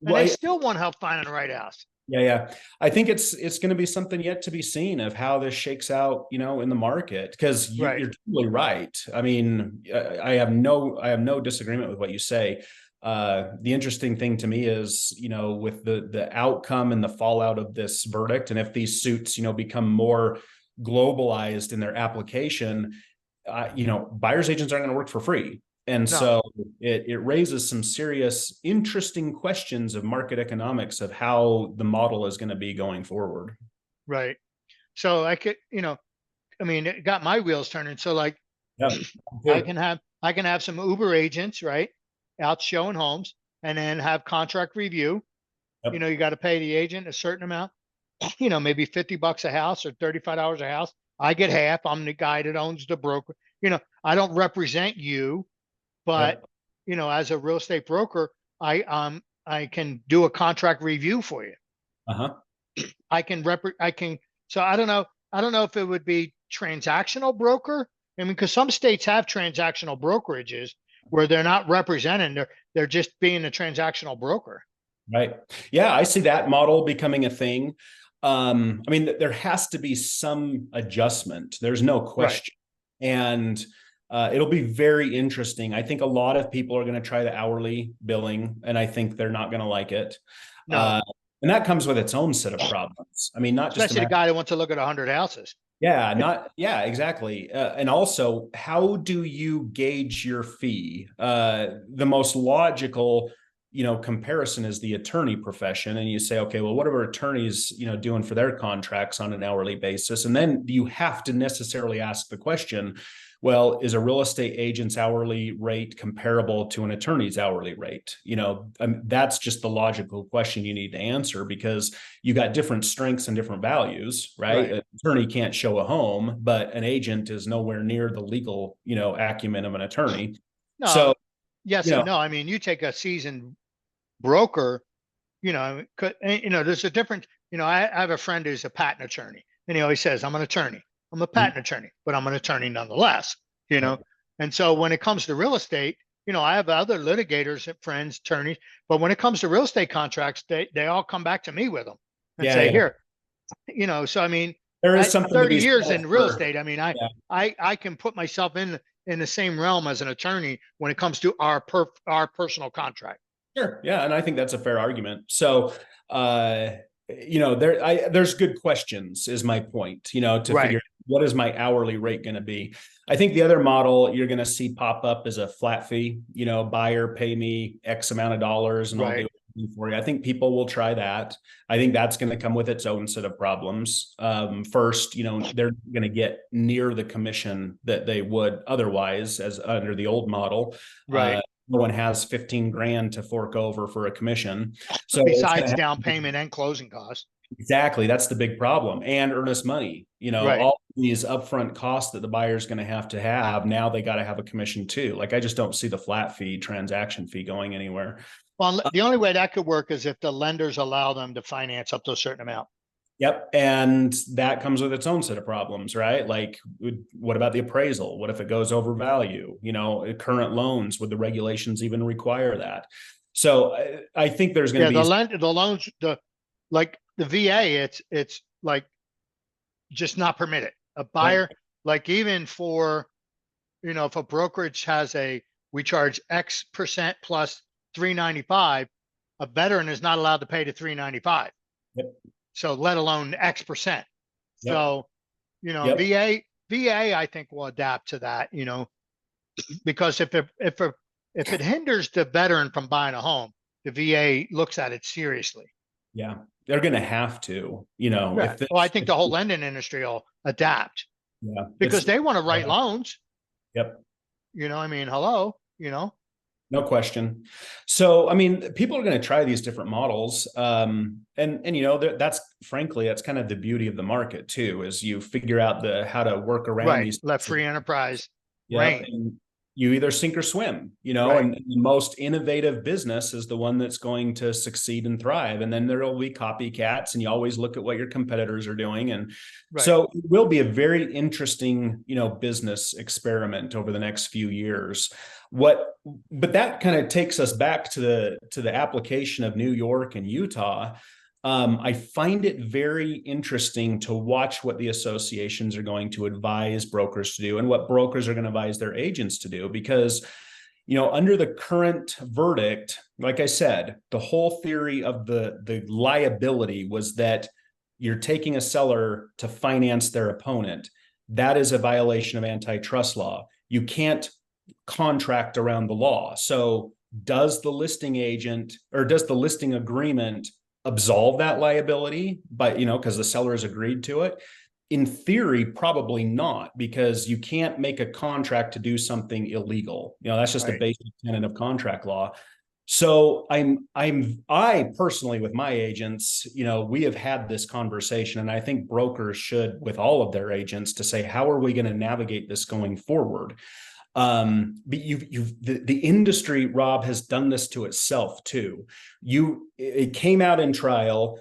[SPEAKER 1] and they
[SPEAKER 2] well,
[SPEAKER 1] still want help finding the right house.
[SPEAKER 2] yeah. I think it's going to be something yet to be seen of how this shakes out, in the market. Because
[SPEAKER 1] Right.
[SPEAKER 2] you're totally right. I mean, I have no disagreement with what you say. The interesting thing to me is, with the outcome and the fallout of this verdict, and if these suits, become more globalized in their application, buyers agents aren't going to work for free. And
[SPEAKER 1] No.
[SPEAKER 2] so it raises some serious, interesting questions of market economics of how the model is going to be going forward.
[SPEAKER 1] Right. So I could, I mean, it got my wheels turning. So like,
[SPEAKER 2] Yeah.
[SPEAKER 1] I
[SPEAKER 2] Too.
[SPEAKER 1] can have I can have some Uber agents, right, out showing homes, and then have contract review.
[SPEAKER 2] Yep.
[SPEAKER 1] You got to pay the agent a certain amount. Maybe $50 a house or $35 a house. I get half. I'm the guy that owns the broker. I don't represent you, but
[SPEAKER 2] Yep.
[SPEAKER 1] as a real estate broker, I can do a contract review for you.
[SPEAKER 2] Uh-huh.
[SPEAKER 1] I can. So I don't know if it would be transactional broker. I mean, because some states have transactional brokerages where they're not representing, they're just being a transactional broker.
[SPEAKER 2] Right. Yeah, I see that model becoming a thing. I mean, there has to be some adjustment. There's no
[SPEAKER 1] Right.
[SPEAKER 2] question. And it'll be very interesting. I think a lot of people are going to try the hourly billing, and I think they're not going to like it.
[SPEAKER 1] No,
[SPEAKER 2] Uh, and that comes with its own set of problems. I mean, not just a
[SPEAKER 1] especially the
[SPEAKER 2] matter.
[SPEAKER 1] guy that wants to look at 100 houses.
[SPEAKER 2] Yeah, exactly. And also, how do you gauge your fee? The most logical, comparison is the attorney profession. And you say, okay, well, what are attorneys, doing for their contracts on an hourly basis? And then you have to necessarily ask the question, well, is a real estate agent's hourly rate comparable to an attorney's hourly rate? That's just the logical question you need to answer, because you got different strengths and different values, right?
[SPEAKER 1] Right.
[SPEAKER 2] An attorney can't show a home, but an agent is nowhere near the legal, acumen of an attorney.
[SPEAKER 1] No,
[SPEAKER 2] So,
[SPEAKER 1] yes
[SPEAKER 2] you
[SPEAKER 1] and
[SPEAKER 2] know,
[SPEAKER 1] no. I mean, you take a seasoned broker, there's a difference. I have a friend who's a patent attorney, and he always says, I'm an attorney. I'm a patent attorney, but I'm an attorney nonetheless, you know. And so when it comes to real estate, I have other litigators, friends, attorneys, but when it comes to real estate contracts, they all come back to me with them and
[SPEAKER 2] yeah,
[SPEAKER 1] say,
[SPEAKER 2] yeah,
[SPEAKER 1] here, so I mean,
[SPEAKER 2] there is
[SPEAKER 1] at
[SPEAKER 2] something to
[SPEAKER 1] 30
[SPEAKER 2] be
[SPEAKER 1] years
[SPEAKER 2] said
[SPEAKER 1] in real
[SPEAKER 2] for,
[SPEAKER 1] estate, I mean,
[SPEAKER 2] yeah,
[SPEAKER 1] I can put myself in the same realm as an attorney when it comes to our personal contract.
[SPEAKER 2] sure, yeah, and I think that's a fair argument. So, there's good questions, is my point. To
[SPEAKER 1] Right,
[SPEAKER 2] figure what is my hourly rate going to be. I think the other model you're going to see pop up is a flat fee. Buyer pay me X amount of dollars, and I'll do
[SPEAKER 1] right.
[SPEAKER 2] it for you. I think people will try that. I think that's going to come with its own set of problems. First, they're going to get near the commission that they would otherwise, as under the old model.
[SPEAKER 1] Right.
[SPEAKER 2] No one has 15 grand to fork over for a commission. So it's going to
[SPEAKER 1] Besides
[SPEAKER 2] have
[SPEAKER 1] down
[SPEAKER 2] to be,
[SPEAKER 1] payment and closing costs.
[SPEAKER 2] exactly, that's the big problem. And earnest money,
[SPEAKER 1] Right.
[SPEAKER 2] all these upfront costs that the buyer's going to have, now they got to have a commission too. Like, I just don't see the flat fee transaction fee going anywhere.
[SPEAKER 1] Well, the only way that could work is if the lenders allow them to finance up to a certain amount.
[SPEAKER 2] Yep. And that comes with its own set of problems, right? Like, what about the appraisal? What if it goes over value? Current loans, would the regulations even require that? So I think there's going
[SPEAKER 1] Yeah,
[SPEAKER 2] to be,
[SPEAKER 1] the loans, like the VA, it's like just not permitted. A
[SPEAKER 2] yep,
[SPEAKER 1] buyer, like even for, if a brokerage has we charge X% plus 395, a veteran is not allowed to pay to 395.
[SPEAKER 2] yep,
[SPEAKER 1] So let alone X%.
[SPEAKER 2] yep,
[SPEAKER 1] So,
[SPEAKER 2] yep.
[SPEAKER 1] VA, I think will adapt to that, because if it hinders the veteran from buying a home, the VA looks at it seriously.
[SPEAKER 2] Yeah, they're going to have to,
[SPEAKER 1] Yeah. Well, I think the whole lending industry will adapt
[SPEAKER 2] yeah,
[SPEAKER 1] because they want to write loans.
[SPEAKER 2] yep,
[SPEAKER 1] I mean, hello,
[SPEAKER 2] no question. So, I mean, people are going to try these different models. And that's frankly, that's kind of the beauty of the market too, is you figure out how to work around
[SPEAKER 1] right.
[SPEAKER 2] these.
[SPEAKER 1] Let free enterprise
[SPEAKER 2] Yep.
[SPEAKER 1] reign.
[SPEAKER 2] And you either sink or swim,
[SPEAKER 1] Right.
[SPEAKER 2] and the most innovative business is the one that's going to succeed and thrive. And then there'll be copycats, and you always look at what your competitors are doing. And
[SPEAKER 1] Right.
[SPEAKER 2] so it will be a very interesting, business experiment over the next few years. But that kind of takes us back to the application of New York and Utah. I find it very interesting to watch what the associations are going to advise brokers to do, and what brokers are going to advise their agents to do, because under the current verdict, like I said, the whole theory of the liability was that you're taking a seller to finance their opponent. That is a violation of antitrust law. You can't contract around the law. So does the listing agent, or does the listing agreement absolve that liability, but because the seller has agreed to it? In theory, probably not, because you can't make a contract to do something illegal. That's just a
[SPEAKER 1] Right.
[SPEAKER 2] basic tenet of contract law. So I personally, with my agents, we have had this conversation, and I think brokers should, with all of their agents, to say, how are we going to navigate this going forward? But the industry, Rob, has done this to itself too. It came out in trial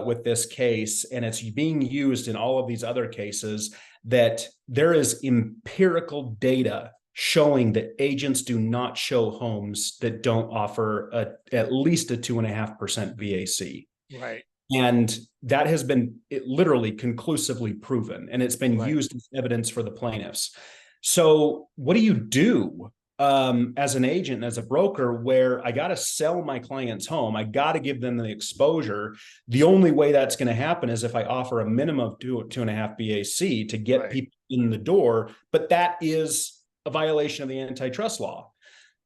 [SPEAKER 2] with this case, and it's being used in all of these other cases, that there is empirical data showing that agents do not show homes that don't offer at least a 2.5% VAC.
[SPEAKER 1] Right.
[SPEAKER 2] And that has been literally conclusively proven, and it's been
[SPEAKER 1] Right.
[SPEAKER 2] used as evidence for the plaintiffs. So what do you do as an agent and as a broker, where I got to sell my client's home. I got to give them the exposure. The only way that's going to happen is if I offer a minimum of 2.5 BAC to get people in the door. But that is a violation of the antitrust law.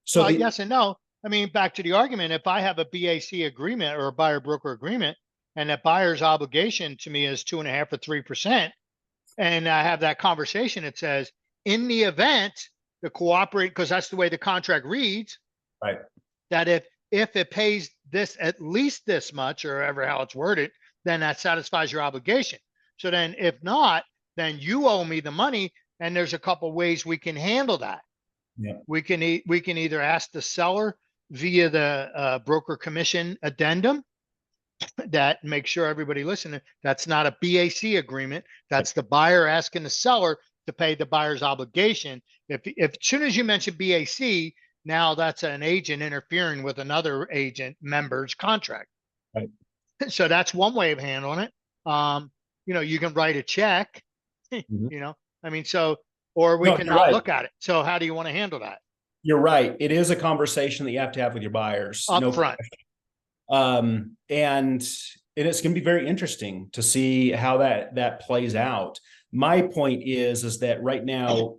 [SPEAKER 2] So
[SPEAKER 1] Well, yes and no. I mean, back to the argument, if I have a BAC agreement or a buyer broker agreement, and that buyer's obligation to me is 2.5 or 3%, and I have that conversation, it says, in the event the cooperate, because that's the way the contract reads,
[SPEAKER 2] right,
[SPEAKER 1] that if it pays this at least this much, or ever how it's worded, then that satisfies your obligation. So then if not, then you owe me the money, and there's a couple ways we can handle that.
[SPEAKER 2] yeah,
[SPEAKER 1] We can either ask the seller via the broker commission addendum, that make sure everybody listening, that's not a BAC agreement. That's the buyer asking the seller to pay the buyer's obligation. If as soon as you mention BAC, now that's an agent interfering with another agent member's contract.
[SPEAKER 2] right.
[SPEAKER 1] So that's one way of handling it. You can write a check,
[SPEAKER 2] Mm-hmm.
[SPEAKER 1] I mean, so, or we
[SPEAKER 2] No,
[SPEAKER 1] can
[SPEAKER 2] you're
[SPEAKER 1] not
[SPEAKER 2] right.
[SPEAKER 1] look at it. So how do you want to handle that?
[SPEAKER 2] You're right. It is a conversation that you have to have with your buyers.
[SPEAKER 1] Up
[SPEAKER 2] No
[SPEAKER 1] front.
[SPEAKER 2] And it's going to be very interesting to see how that plays out. My point is that right now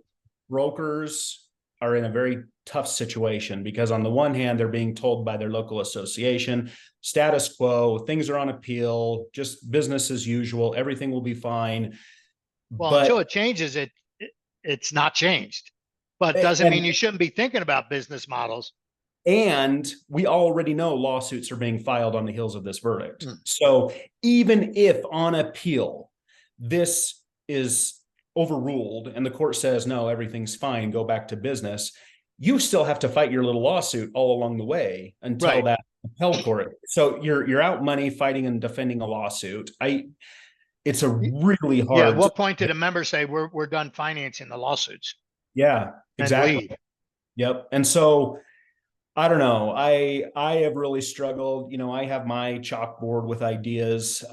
[SPEAKER 2] brokers are in a very tough situation, because on the one hand, they're being told by their local association, status quo, things are on appeal, just business as usual, everything will be fine.
[SPEAKER 1] Well,
[SPEAKER 2] But
[SPEAKER 1] until it changes, it's not changed. But doesn't
[SPEAKER 2] and
[SPEAKER 1] mean you shouldn't be thinking about business models.
[SPEAKER 2] And we already know lawsuits are being filed on the heels of this verdict.
[SPEAKER 1] Mm.
[SPEAKER 2] So even if on appeal, this is overruled and the court says, no, everything's fine, go back to business, you still have to fight your little lawsuit all along the way until
[SPEAKER 1] Right.
[SPEAKER 2] that appellate court. So you're out money fighting and defending a lawsuit. It's a really
[SPEAKER 1] Yeah. At
[SPEAKER 2] hard.
[SPEAKER 1] what point did a member say we're done financing the lawsuits
[SPEAKER 2] Yeah,
[SPEAKER 1] and
[SPEAKER 2] exactly.
[SPEAKER 1] leave?
[SPEAKER 2] Yep. And so I don't know. I have really struggled. I have my chalkboard with ideas,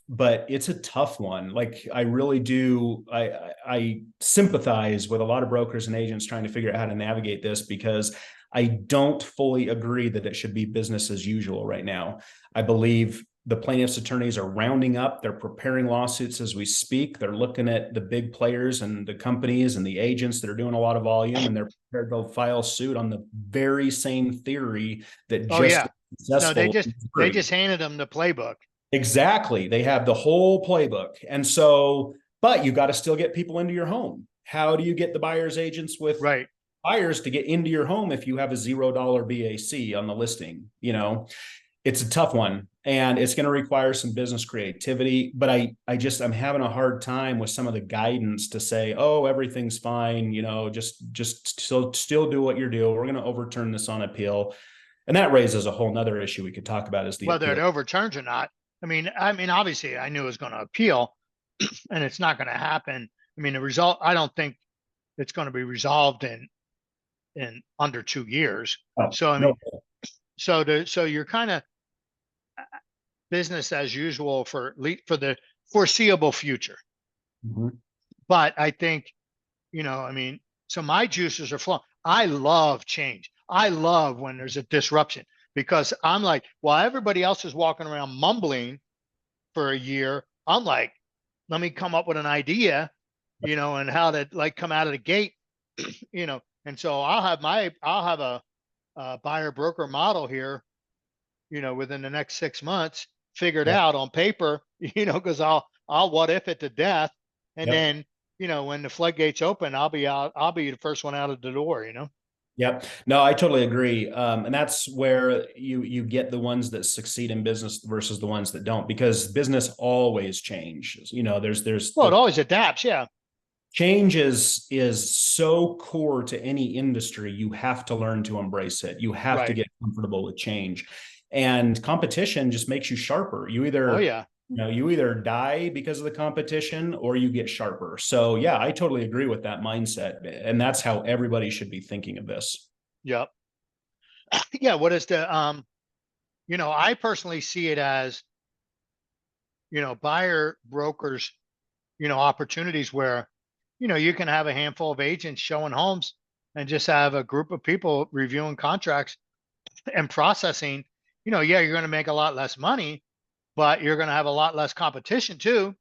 [SPEAKER 2] but it's a tough one. Like I really do. I sympathize with a lot of brokers and agents trying to figure out how to navigate this, because I don't fully agree that it should be business as usual right now. I believe the plaintiffs' attorneys are rounding up. They're preparing lawsuits as we speak. They're looking at the big players and the companies and the agents that are doing a lot of volume, and they're prepared to file suit on the very same theory that
[SPEAKER 1] Oh
[SPEAKER 2] just
[SPEAKER 1] yeah. No, they
[SPEAKER 2] successful.
[SPEAKER 1] just handed them the playbook.
[SPEAKER 2] Exactly. They have the whole playbook. And so, but you got to still get people into your home. How do you get the buyer's agents with
[SPEAKER 1] Right.
[SPEAKER 2] buyers to get into your home if you have a $0 BAC on the listing? It's a tough one, and it's going to require some business creativity, but I'm having a hard time with some of the guidance to say, oh, everything's fine, just still do what you're doing. We're going to overturn this on appeal. And that raises a whole nother issue we could talk about, is the
[SPEAKER 1] Whether it
[SPEAKER 2] appeal.
[SPEAKER 1] overturns or not. I mean, obviously I knew it was going to appeal and it's not going to happen. I mean, the result, I don't think it's going to be resolved in under 2 years.
[SPEAKER 2] Oh,
[SPEAKER 1] So, I
[SPEAKER 2] no.
[SPEAKER 1] mean, so you're kind of business as usual for the foreseeable future.
[SPEAKER 2] Mhm.
[SPEAKER 1] But I think, I mean, so my juices are flowing. I love change. I love when there's a disruption, because I'm like, while everybody else is walking around mumbling for a year, I'm like, let me come up with an idea, and how to like come out of the gate, And so I'll have a buyer broker model here, within the next 6 months, figured
[SPEAKER 2] Yep.
[SPEAKER 1] out on paper, because I'll what if it to death. And
[SPEAKER 2] Yep.
[SPEAKER 1] then, when the floodgates open, I'll be the first one out of the door.
[SPEAKER 2] Yep. No, I totally agree. And that's where you get the ones that succeed in business versus the ones that don't, because business always changes. There's
[SPEAKER 1] Well, it
[SPEAKER 2] the
[SPEAKER 1] always adapts. Yeah.
[SPEAKER 2] change is so core to any industry. You have to learn to embrace it. You have to
[SPEAKER 1] Right.
[SPEAKER 2] get comfortable with change, and competition just makes you sharper.
[SPEAKER 1] Oh yeah.
[SPEAKER 2] You either die because of the competition or you get sharper. So yeah, I totally agree with that mindset, and that's how everybody should be thinking of this.
[SPEAKER 1] Yep. Yeah. What is the I personally see it as, buyer brokers, opportunities where, you can have a handful of agents showing homes, and just have a group of people reviewing contracts and processing, yeah, you're going to make a lot less money, but you're going to have a lot less competition too,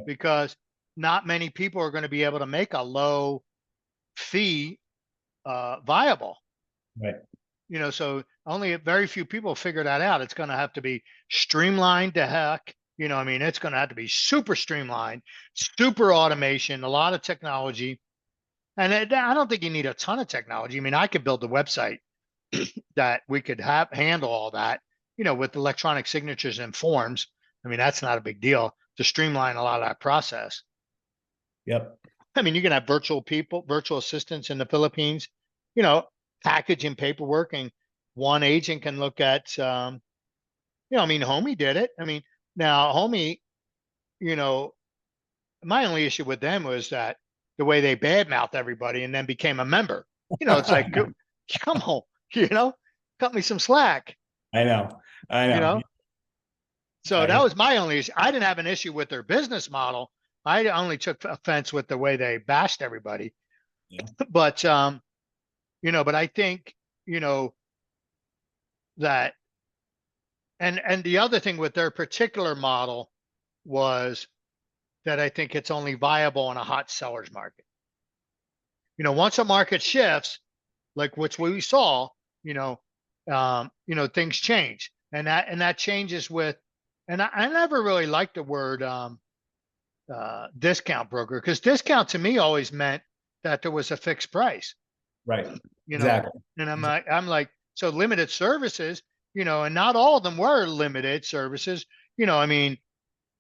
[SPEAKER 1] because not many people are going to be able to make a low fee viable.
[SPEAKER 2] Right.
[SPEAKER 1] So only very few people figure that out. It's going to have to be streamlined to heck. It's going to have to be super streamlined, super automation, a lot of technology. And I don't think you need a ton of technology. I could build a website that we could handle all that, with electronic signatures and forms. That's not a big deal to streamline a lot of that process.
[SPEAKER 2] Yep.
[SPEAKER 1] You can have virtual assistants in the Philippines, packaging paperwork, and one agent can look at, Homey did it. Now Homey, my only issue with them was that the way they badmouthed everybody and then became a member. It's like, come on, cut me some slack.
[SPEAKER 2] I know.
[SPEAKER 1] So that was my only issue. I didn't have an issue with their business model. I only took offense with the way they bashed everybody.
[SPEAKER 2] Yeah.
[SPEAKER 1] But but I think, that and the other thing with their particular model was that I think it's only viable in a hot seller's market. Once a market shifts, like which we saw, things change, and that changes with, and I never really liked the word discount broker, because discount to me always meant that there was a fixed price.
[SPEAKER 2] Right. Exactly.
[SPEAKER 1] And I'm like, so limited services, and not all of them were limited services.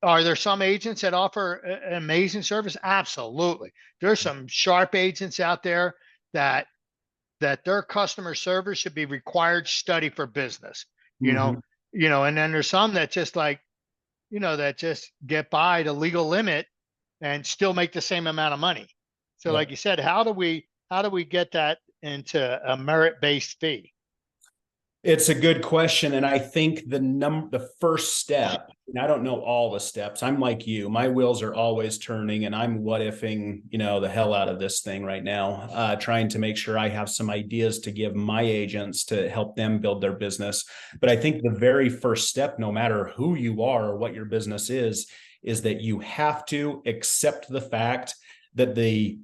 [SPEAKER 1] Are there some agents that offer an amazing service? Absolutely. There's some sharp agents out there that their customer service should be required study for business, and then there's some that just like, that just get by the legal limit and still make the same amount of money. So like you said, how do we get that into a merit-based fee?
[SPEAKER 2] It's a good question. And I think the first step, and I don't know all the steps. I'm like you, my wheels are always turning, and I'm what ifing, the hell out of this thing right now, trying to make sure I have some ideas to give my agents to help them build their business. But I think the very first step, no matter who you are or what your business is that you have to accept the fact that the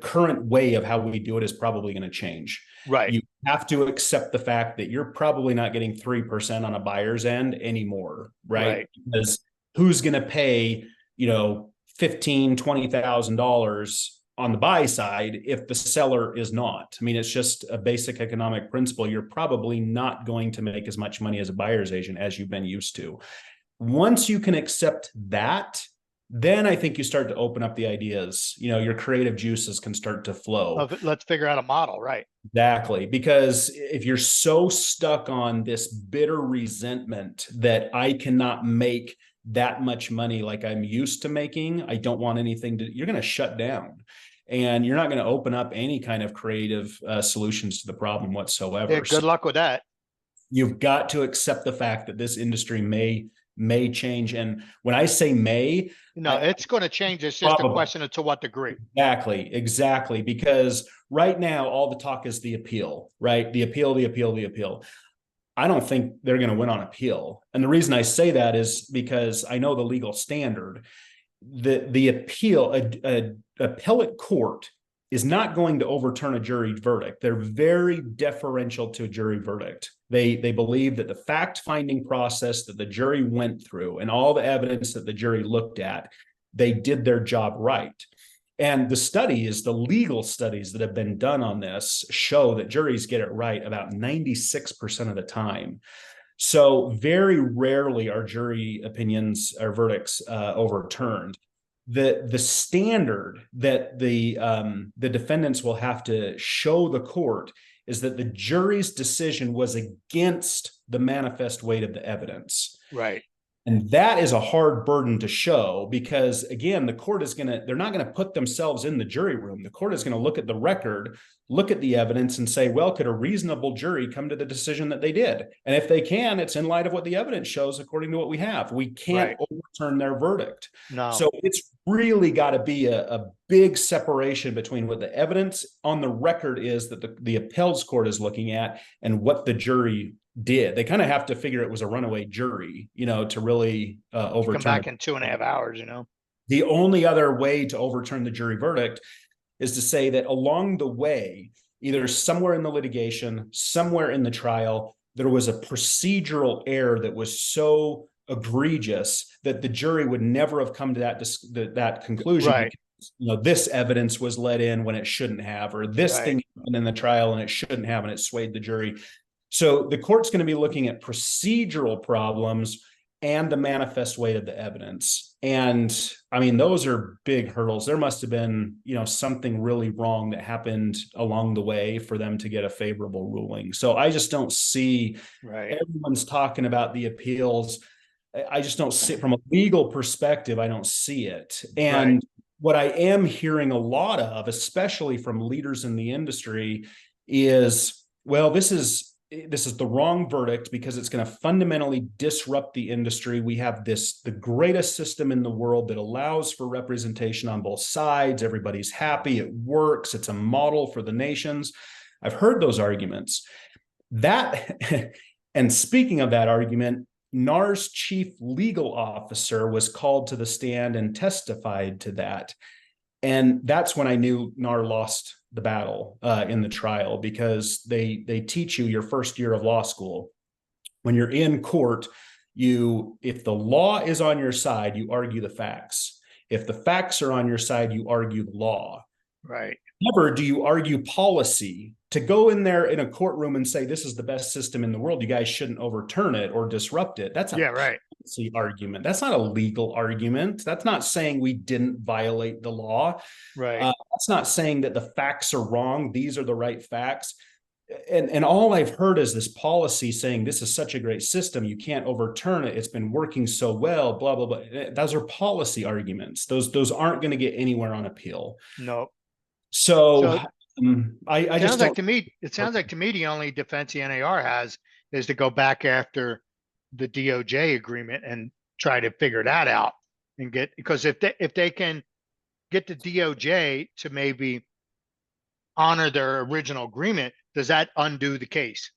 [SPEAKER 2] current way of how we do it is probably going to change.
[SPEAKER 1] Right.
[SPEAKER 2] You have to accept the fact that you're probably not getting 3% on a buyer's end anymore, right? Because who's going to pay, $15,000, $20,000 on the buy side if the seller is not? It's just a basic economic principle. You're probably not going to make as much money as a buyer's agent as you've been used to. Once you can accept that, then I think you start to open up the ideas. Your creative juices can start to flow.
[SPEAKER 1] Let's figure out a model, right?
[SPEAKER 2] Exactly. Because if you're so stuck on this bitter resentment that I cannot make that much money like I'm used to making, I don't want anything you're going to shut down. And you're not going to open up any kind of creative solutions to the problem whatsoever.
[SPEAKER 1] Yeah, good luck with that.
[SPEAKER 2] You've got to accept the fact that this industry may change. And when I say may,
[SPEAKER 1] it's going to change. It's just a question of to what degree.
[SPEAKER 2] Exactly. Because right now, all the talk is the appeal, right? The appeal. I don't think they're going to win on appeal. And the reason I say that is because I know the legal standard. The appeal, appellate court is not going to overturn a jury verdict. They're very deferential to a jury verdict. They believe that the fact-finding process that the jury went through and all the evidence that the jury looked at, they did their job right. And the legal studies that have been done on this show that juries get it right about 96% of the time. So very rarely are jury opinions or verdicts overturned. The standard that the defendants will have to show the court is that the jury's decision was against the manifest weight of the evidence.
[SPEAKER 1] Right.
[SPEAKER 2] And that is a hard burden to show because, again, they're not going to put themselves in the jury room. The court is going to look at the record, look at the evidence and say, well, could a reasonable jury come to the decision that they did? And if they can, it's in light of what the evidence shows, according to what we have. We can't overturn their verdict.
[SPEAKER 1] No.
[SPEAKER 2] So it's really got to be a big separation between what the evidence on the record is that the appeals court is looking at and what the jury did. They kind of have to figure it was a runaway jury, to really overturn.
[SPEAKER 1] Come back in 2.5 hours,
[SPEAKER 2] The only other way to overturn the jury verdict is to say that along the way, either somewhere in the litigation, somewhere in the trial, there was a procedural error that was so egregious that the jury would never have come to that conclusion.
[SPEAKER 1] Right.
[SPEAKER 2] Because, this evidence was let in when it shouldn't have, or this thing happened in the trial and it shouldn't have, and it swayed the jury. So the court's going to be looking at procedural problems and the manifest weight of the evidence. And I mean, those are big hurdles. There must have been, something really wrong that happened along the way for them to get a favorable ruling. So I just don't see, everyone's talking about the appeals. I just don't see it from a legal perspective. I don't see it. And what I am hearing a lot of, especially from leaders in the industry, is, well, this is the wrong verdict because it's going to fundamentally disrupt the industry. We have the greatest system in the world that allows for representation on both sides. Everybody's happy. It works. It's a model for the nations. I've heard those arguments. And speaking of that argument, NAR's chief legal officer was called to the stand and testified to that. And that's when I knew NAR lost the battle in the trial, because they teach you your first year of law school. When you're in court, if the law is on your side, you argue the facts. If the facts are on your side, you argue the law.
[SPEAKER 1] Right.
[SPEAKER 2] Never do you argue policy. To go in there in a courtroom and say this is the best system in the world, you guys shouldn't overturn it or disrupt it. That's a policy argument. That's not a legal argument. That's not saying we didn't violate the law.
[SPEAKER 1] Right.
[SPEAKER 2] That's not saying that the facts are wrong. These are the right facts. And all I've heard is this policy saying this is such a great system, you can't overturn it. It's been working so well, blah, blah, blah. Those are policy arguments. Those aren't going to get anywhere on appeal.
[SPEAKER 1] No.
[SPEAKER 2] So
[SPEAKER 1] it sounds like to me the only defense the NAR has is to go back after the DOJ agreement and try to figure that out and because if they can get the DOJ to maybe honor their original agreement, does that undo the case?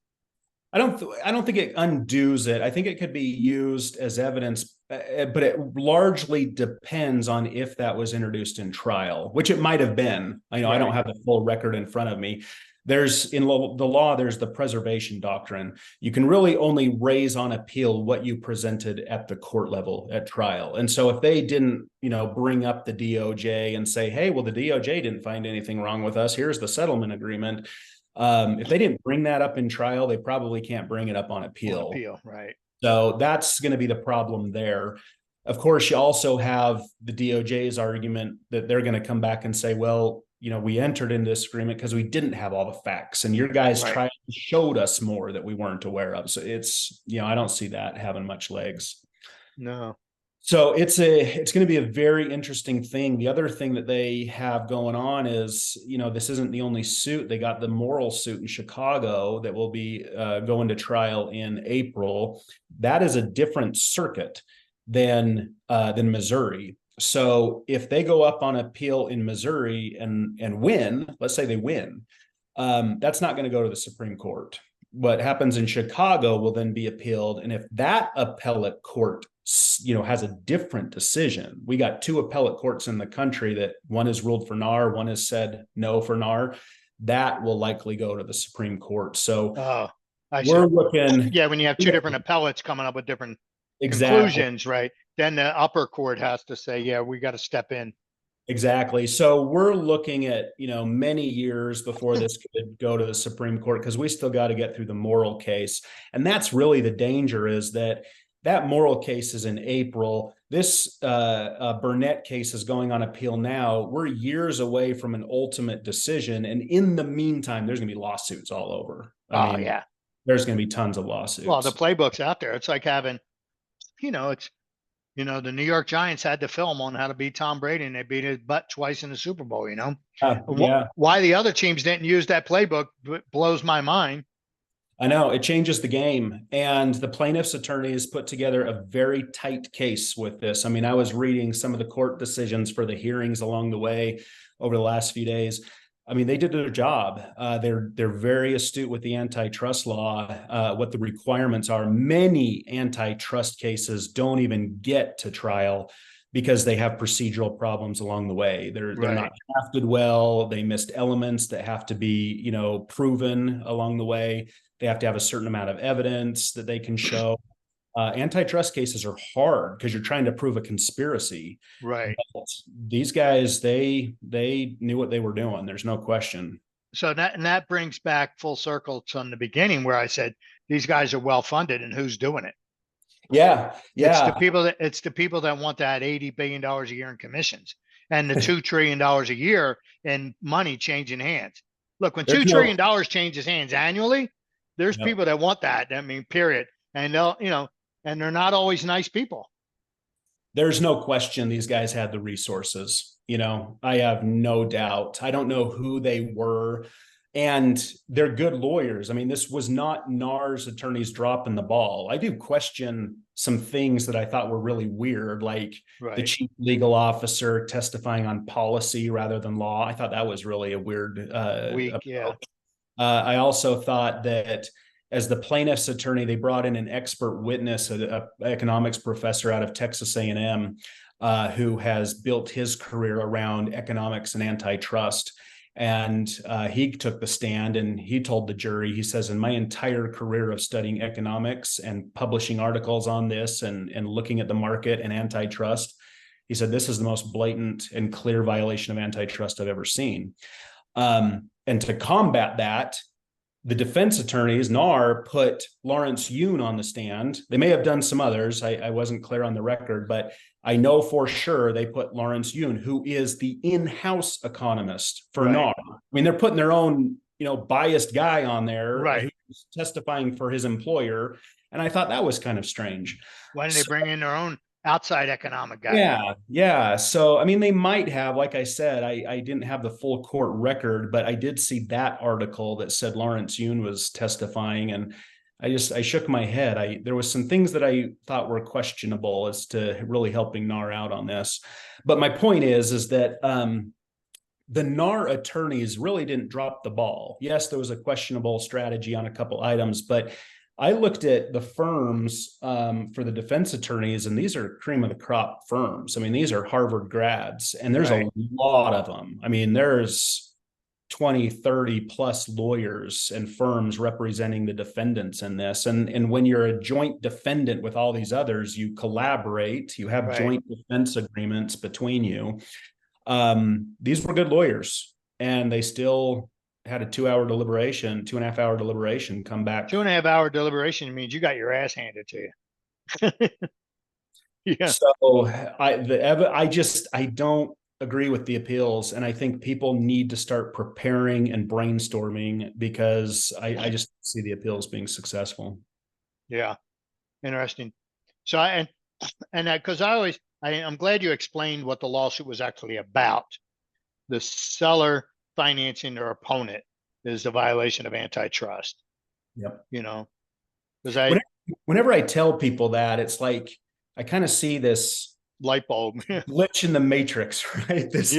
[SPEAKER 2] I don't think it undoes it. I think it could be used as evidence, but it largely depends on if that was introduced in trial, which it might have been. I don't have the full record in front of me. There's the law, there's the preservation doctrine. You can really only raise on appeal what you presented at the court level at trial. And so if they didn't, bring up the DOJ and say, hey, well, the DOJ didn't find anything wrong with us, here's the settlement agreement. If they didn't bring that up in trial, they probably can't bring it up on appeal.
[SPEAKER 1] Right.
[SPEAKER 2] So that's going to be the problem there. Of course, you also have the DOJ's argument that they're going to come back and say, well, we entered into this agreement because we didn't have all the facts, and your guys showed us more that we weren't aware of. So it's, I don't see that having much legs.
[SPEAKER 1] No.
[SPEAKER 2] So it's going to be a very interesting thing. The other thing that they have going on is, this isn't the only suit. They got the moral suit in Chicago that will be going to trial in April. That is a different circuit than Missouri. So if they go up on appeal in Missouri and win, let's say they win, that's not going to go to the Supreme Court. What happens in Chicago will then be appealed. And if that appellate court has a different decision. We got two appellate courts in the country that one has ruled for NAR, one has said no for NAR. That will likely go to the Supreme Court. So we're looking.
[SPEAKER 1] Yeah, when you have two different appellates coming up with different conclusions, right? Then the upper court has to say, yeah, we got to step in.
[SPEAKER 2] Exactly. So we're looking at, many years before this could go to the Supreme Court, because we still got to get through the moral case. And that's really the danger, is that moral case is in April. This Burnett case is going on appeal now. We're years away from an ultimate decision. And in the meantime, there's going to be lawsuits all over. I mean, there's going to be tons of lawsuits.
[SPEAKER 1] Well, the playbook's out there. It's like having, it's You know, the New York Giants had the film on how to beat Tom Brady, and they beat his butt twice in the Super Bowl, you know.
[SPEAKER 2] Yeah.
[SPEAKER 1] Why the other teams didn't use that playbook blows my mind.
[SPEAKER 2] I know it changes the game. And the plaintiff's attorneys put together a very tight case with this. I mean, I was reading some of the court decisions for the hearings along the way over the last few days. I mean, they did their job. They're very astute with the antitrust law, what the requirements are. Many antitrust cases don't even get to trial because they have procedural problems along the way. They're not drafted well. They missed elements that have to be, you know, proven along the way. They have to have a certain amount of evidence that they can show. Antitrust cases are hard because you're trying to prove a conspiracy.
[SPEAKER 1] Right.
[SPEAKER 2] But these guys, they knew what they were doing. There's no question.
[SPEAKER 1] So that brings back full circle from the beginning where I said these guys are well funded, and who's doing it?
[SPEAKER 2] Yeah.
[SPEAKER 1] It's the people that want that $80 billion a year in commissions and the $2 trillion a year in money changing hands. Look, when $2 trillion changes hands annually, there's people that want that. I mean, period. And they'll, you know, and they're not always nice people.
[SPEAKER 2] There's no question these guys had the resources. You know, I have no doubt. I don't know who they were. And they're good lawyers. I mean, this was not NAR's attorneys dropping the ball. I do question some things that I thought were really weird, like the chief legal officer testifying on policy rather than law. I thought that was really a weird approach.
[SPEAKER 1] Yeah.
[SPEAKER 2] I also thought that as the plaintiff's attorney, they brought in an expert witness, an economics professor out of Texas A&M, who has built his career around economics and antitrust. And he took the stand and he told the jury, he says, in my entire career of studying economics and publishing articles on this and looking at the market and antitrust, he said, this is the most blatant and clear violation of antitrust I've ever seen. And to combat that, the defense attorneys, NAR, put Lawrence Yun on the stand. They may have done some others. I wasn't clear on the record, but I know for sure they put Lawrence Yun, who is the in-house economist for NAR. I mean, they're putting their own, you know, biased guy on there who's testifying for his employer. And I thought that was kind of strange.
[SPEAKER 1] Why didn't they bring in their own outside economic guy?
[SPEAKER 2] Yeah. So, I mean, they might have, like I said, I didn't have the full court record, but I did see that article that said Lawrence Yun was testifying. And I shook my head. There was some things that I thought were questionable as to really helping NAR out on this. But my point is that the NAR attorneys really didn't drop the ball. Yes, there was a questionable strategy on a couple items, but I looked at the firms for the defense attorneys, and these are cream of the crop firms. I mean, these are Harvard grads, and there's a lot of them. I mean, there's 20, 30 plus lawyers and firms representing the defendants in this. And when you're a joint defendant with all these others, you collaborate, you have joint defense agreements between you. These were good lawyers, and they still had a 2-hour deliberation, 2.5-hour deliberation, come back.
[SPEAKER 1] 2.5-hour deliberation means you got your ass handed to you.
[SPEAKER 2] So I don't agree with the appeals. And I think people need to start preparing and brainstorming because I just see the appeals being successful.
[SPEAKER 1] Yeah. Interesting. So, because I'm glad you explained what the lawsuit was actually about. The seller financing their opponent is a violation of antitrust.
[SPEAKER 2] Yep.
[SPEAKER 1] You know, because
[SPEAKER 2] whenever I tell people that, it's like I kind of see this
[SPEAKER 1] light bulb
[SPEAKER 2] glitch in the matrix, right? This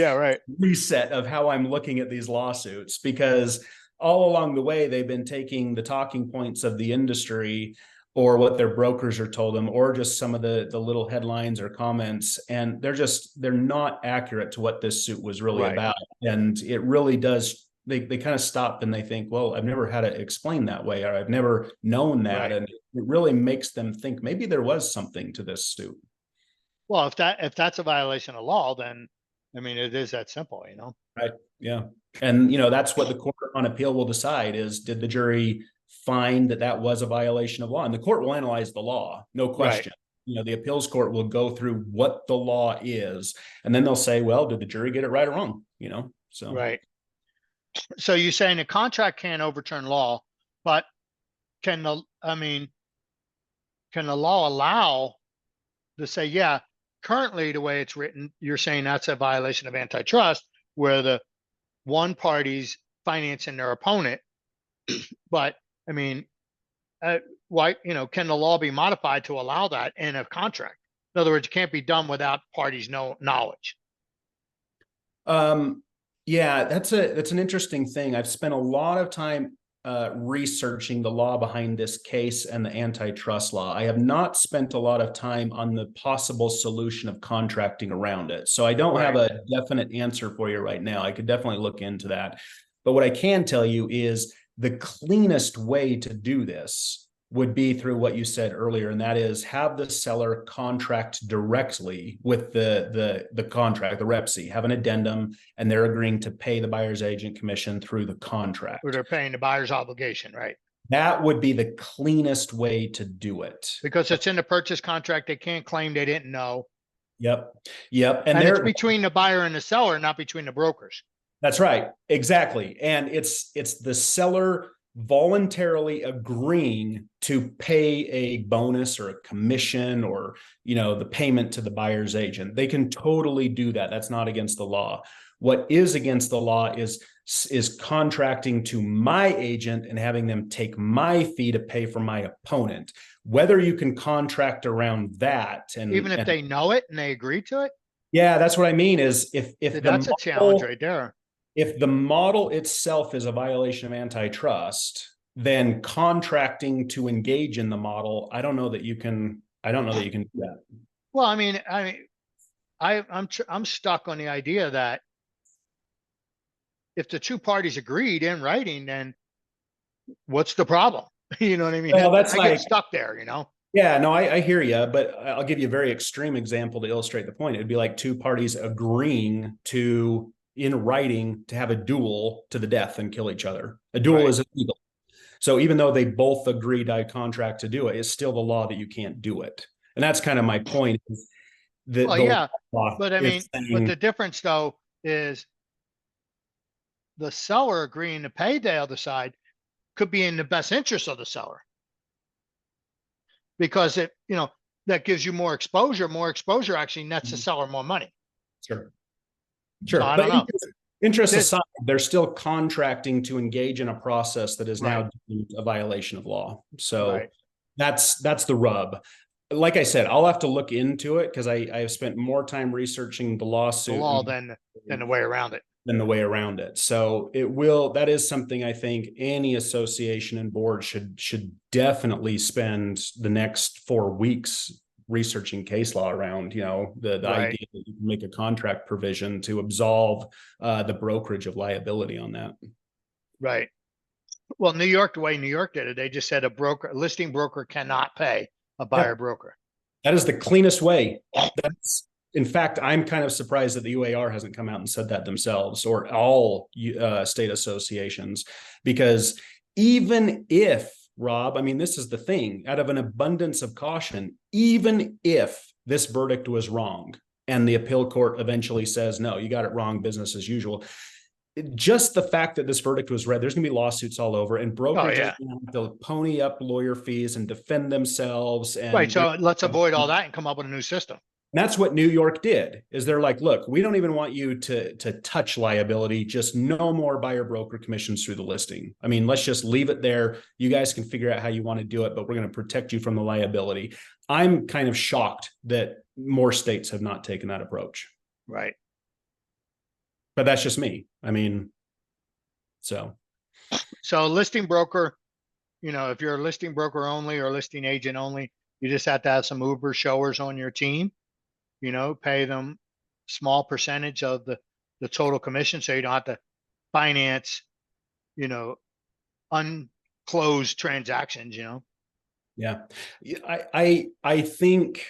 [SPEAKER 2] reset of how I'm looking at these lawsuits, because all along the way they've been taking the talking points of the industry or what their brokers are told them, or just some of the little headlines or comments, and they're not accurate to what this suit was really about. And it really does. They kind of stop and they think, well, I've never had it explained that way, or I've never known that. And it really makes them think maybe there was something to this suit.
[SPEAKER 1] Well, if that's a violation of law, then I mean, it is that simple, you know?
[SPEAKER 2] Right. Yeah. And, you know, that's what the court on appeal will decide is, did the jury find that was a violation of law? And the court will analyze the law, no question. You know, the appeals court will go through what the law is, and then they'll say, well, did the jury get it right or wrong? You know, so.
[SPEAKER 1] Right. So you're saying a contract can't overturn law, but can the law allow to say, yeah, currently the way it's written, you're saying that's a violation of antitrust, where the one party's financing their opponent. But I mean, why, can the law be modified to allow that in a contract? In other words, it can't be done without parties' knowledge.
[SPEAKER 2] Yeah, that's an interesting thing. I've spent a lot of time researching the law behind this case and the antitrust law. I have not spent a lot of time on the possible solution of contracting around it. So I don't have a definite answer for you right now. I could definitely look into that. But what I can tell you is the cleanest way to do this would be through what you said earlier, and that is have the seller contract directly with the contract, the repsy, have an addendum, and they're agreeing to pay the buyer's agent commission through the contract.
[SPEAKER 1] Or they're paying the buyer's obligation, right?
[SPEAKER 2] That would be the cleanest way to do it.
[SPEAKER 1] Because it's in the purchase contract. They can't claim they didn't know.
[SPEAKER 2] Yep.
[SPEAKER 1] And it's between the buyer and the seller, not between the brokers.
[SPEAKER 2] That's right. Exactly. And it's the seller voluntarily agreeing to pay a bonus or a commission or, the payment to the buyer's agent. They can totally do that. That's not against the law. What is against the law is contracting to my agent and having them take my fee to pay for my opponent. Whether you can contract around that, and
[SPEAKER 1] even if they know it and they agree to it.
[SPEAKER 2] Yeah, that's what I mean. Is if
[SPEAKER 1] that's a challenge right there.
[SPEAKER 2] If the model itself is a violation of antitrust, then contracting to engage in the model, I don't know that you can do that.
[SPEAKER 1] Well, I'm stuck on the idea that if the two parties agreed in writing, then what's the problem? You know what I mean?
[SPEAKER 2] Well, I get
[SPEAKER 1] stuck there,
[SPEAKER 2] Yeah, no, I hear you, but I'll give you a very extreme example to illustrate the point. It'd be like two parties agreeing to, in writing, to have a duel to the death and kill each other. A duel is illegal. So even though they both agreed by contract to do it, it's still the law that you can't do it. And that's kind of my point.
[SPEAKER 1] But the difference though is the seller agreeing to pay the other side could be in the best interest of the seller. Because that gives you more exposure. More exposure actually nets the seller more money.
[SPEAKER 2] Sure.
[SPEAKER 1] So I don't know.
[SPEAKER 2] Interest aside, they're still contracting to engage in a process that is now a violation of law. So that's the rub. Like I said, I'll have to look into it because I have spent more time researching the lawsuit,
[SPEAKER 1] the law than the way around it.
[SPEAKER 2] So that is something I think any association and board should definitely spend the next 4 weeks researching case law around, the idea that you can make a contract provision to absolve the brokerage of liability on that. Right.
[SPEAKER 1] Well, the way New York did it, they just said a listing broker cannot pay a buyer broker.
[SPEAKER 2] That is the cleanest way. In fact, I'm kind of surprised that the UAR hasn't come out and said that themselves, or all state associations, because even if, Rob, this is the thing, out of an abundance of caution, even if this verdict was wrong and the appeal court eventually says, no, you got it wrong, business as usual, just the fact that this verdict was read, there's going to be lawsuits all over, and brokers have to pony up lawyer fees and defend themselves. And
[SPEAKER 1] so let's avoid all that and come up with a new system.
[SPEAKER 2] And that's what New York did, is they're like, look, we don't even want you to touch liability, just no more buyer broker commissions through the listing. Let's just leave it there. You guys can figure out how you want to do it, but we're going to protect you from the liability. I'm kind of shocked that more states have not taken that approach.
[SPEAKER 1] Right.
[SPEAKER 2] But that's just me. So
[SPEAKER 1] listing broker, if you're a listing broker only or listing agent only, you just have to have some Uber showers on your team. Pay them small percentage of the total commission, so you don't have to finance, unclosed transactions.
[SPEAKER 2] Yeah, I think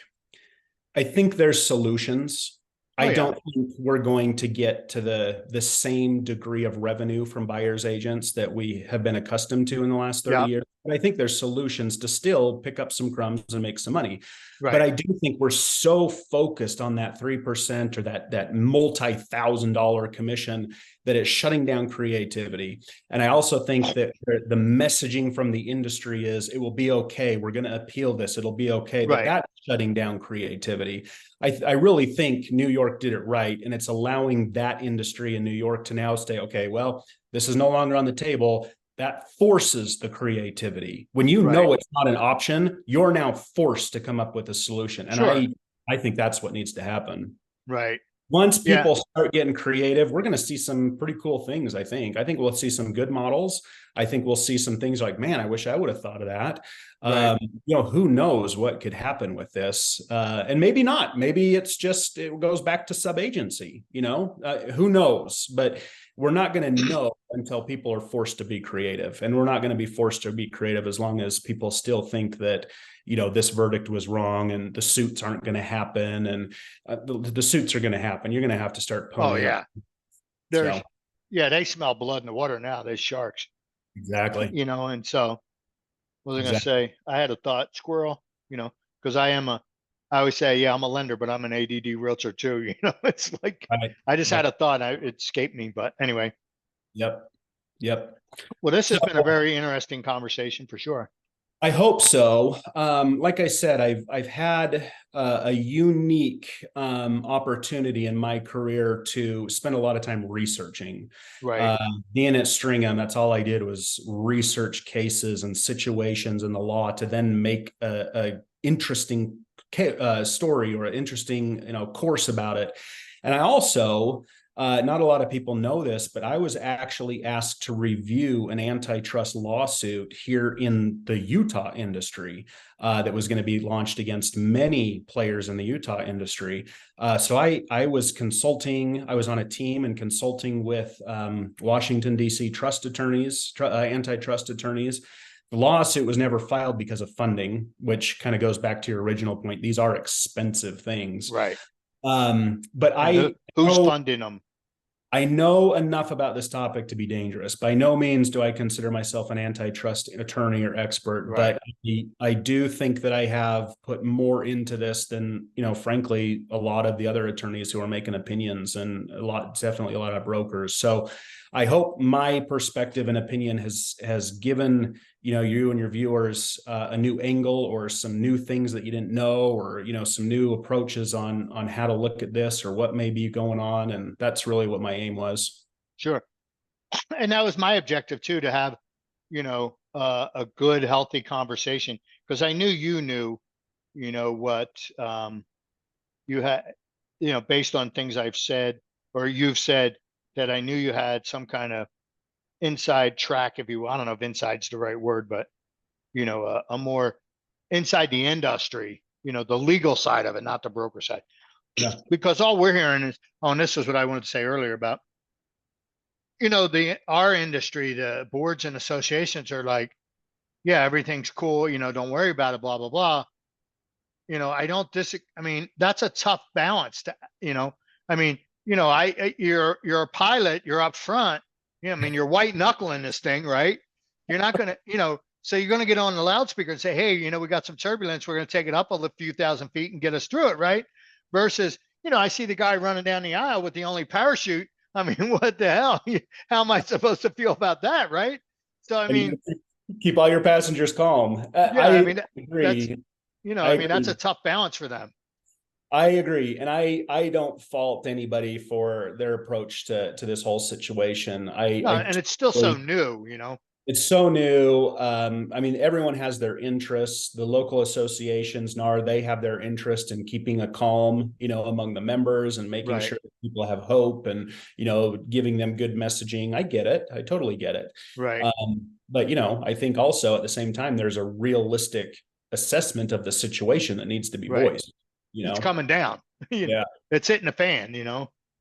[SPEAKER 2] there's solutions. I don't think we're going to get to the same degree of revenue from buyers agents that we have been accustomed to in the last 30 years. But I think there's solutions to still pick up some crumbs and make some money. But
[SPEAKER 1] Right.
[SPEAKER 2] I do think we're so focused on that 3% or that multi-$1,000 commission that it's shutting down creativity. And I also think that the messaging from the industry is it will be okay. We're going to appeal this. It'll be okay.
[SPEAKER 1] Right.
[SPEAKER 2] That's shutting down creativity. I really think New York did it right. And it's allowing that industry in New York to now say, okay, well, this is no longer on the table. That forces the creativity. When you
[SPEAKER 1] Right.
[SPEAKER 2] know it's not an option, you're now forced to come up with a solution. And
[SPEAKER 1] Sure.
[SPEAKER 2] I think that's what needs to happen.
[SPEAKER 1] Right.
[SPEAKER 2] Once
[SPEAKER 1] Yeah.
[SPEAKER 2] people start getting creative, we're going to see some pretty cool things. I think we'll see some good models. I think we'll see some things like, man, I wish I would have thought of that.
[SPEAKER 1] Right.
[SPEAKER 2] Who knows what could happen with this? And maybe not. Maybe it's just, it goes back to sub-agency, who knows? But we're not going to know until people are forced to be creative. And we're not going to be forced to be creative as long as people still think that, this verdict was wrong and the suits aren't going to happen. And the suits are going to happen. You're going to have to start
[SPEAKER 1] Oh
[SPEAKER 2] ponying
[SPEAKER 1] yeah.
[SPEAKER 2] up.
[SPEAKER 1] There's
[SPEAKER 2] So
[SPEAKER 1] yeah, they smell blood in the water now. There's sharks,
[SPEAKER 2] exactly.
[SPEAKER 1] and so what was I gonna
[SPEAKER 2] Exactly.
[SPEAKER 1] say? I had a thought, squirrel, because I always say, yeah, I'm a lender, but I'm an ADD realtor too. It's like
[SPEAKER 2] Right.
[SPEAKER 1] I just
[SPEAKER 2] Right.
[SPEAKER 1] had a thought, it escaped me. But anyway,
[SPEAKER 2] Yep. Yep.
[SPEAKER 1] well, this
[SPEAKER 2] So
[SPEAKER 1] has been a very interesting conversation for sure.
[SPEAKER 2] I hope so. Like I said, I've had a unique opportunity in my career to spend a lot of time researching.
[SPEAKER 1] Right.
[SPEAKER 2] Being at Stringham, that's all I did was research cases and situations in the law to then make a interesting story or an interesting course about it. And I also not a lot of people know this, but I was actually asked to review an antitrust lawsuit here in the Utah industry that was going to be launched against many players in the Utah industry. So I was consulting, I was on a team and consulting with Washington, D.C. trust attorneys, antitrust attorneys. The lawsuit was never filed because of funding, which kind of goes back to your original point. These are expensive things.
[SPEAKER 1] Right.
[SPEAKER 2] But
[SPEAKER 1] And who's funding them?
[SPEAKER 2] I know enough about this topic to be dangerous. By no means do I consider myself an antitrust attorney or expert,
[SPEAKER 1] Right.
[SPEAKER 2] but I do think that I have put more into this than, frankly, a lot of the other attorneys who are making opinions and definitely a lot of brokers. So I hope my perspective and opinion has given you and your viewers a new angle or some new things that you didn't know, or some new approaches on how to look at this or what may be going on. And that's really what my aim was.
[SPEAKER 1] Sure. And that was my objective too, to have a good, healthy conversation, because I knew what you had, based on things I've said or you've said, that I knew you had some kind of inside track, if you will. I don't know if inside's the right word, but a more inside the industry, the legal side of it, not the broker side.
[SPEAKER 2] Yeah.
[SPEAKER 1] Because all we're hearing is, and this is what I wanted to say earlier about, our industry, the boards and associations are like, yeah, everything's cool, don't worry about it, blah, blah, blah. I mean, that's a tough balance to, I mean, you're a pilot, you're up front, I mean, you're white knuckling this thing, right? You're not going to, so you're going to get on the loudspeaker and say, hey, we got some turbulence. We're going to take it up a few thousand feet and get us through it, right? Versus, I see the guy running down the aisle with the only parachute. I mean, what the hell? How am I supposed to feel about that, right? So, I mean,
[SPEAKER 2] keep all your passengers calm.
[SPEAKER 1] yeah, I mean,
[SPEAKER 2] agree.
[SPEAKER 1] I mean, that's a tough balance for them.
[SPEAKER 2] I agree. And I don't fault anybody for their approach to this whole situation.
[SPEAKER 1] And it's still so new,
[SPEAKER 2] It's so new. I mean, everyone has their interests. The local associations, NAR, they have their interest in keeping a calm, among the members and making sure that people have hope and, giving them good messaging. I get it. I totally get it.
[SPEAKER 1] Right.
[SPEAKER 2] But, I think also at the same time, there's a realistic assessment of the situation that needs to be voiced.
[SPEAKER 1] It's coming down.
[SPEAKER 2] Yeah.
[SPEAKER 1] It's hitting the fan,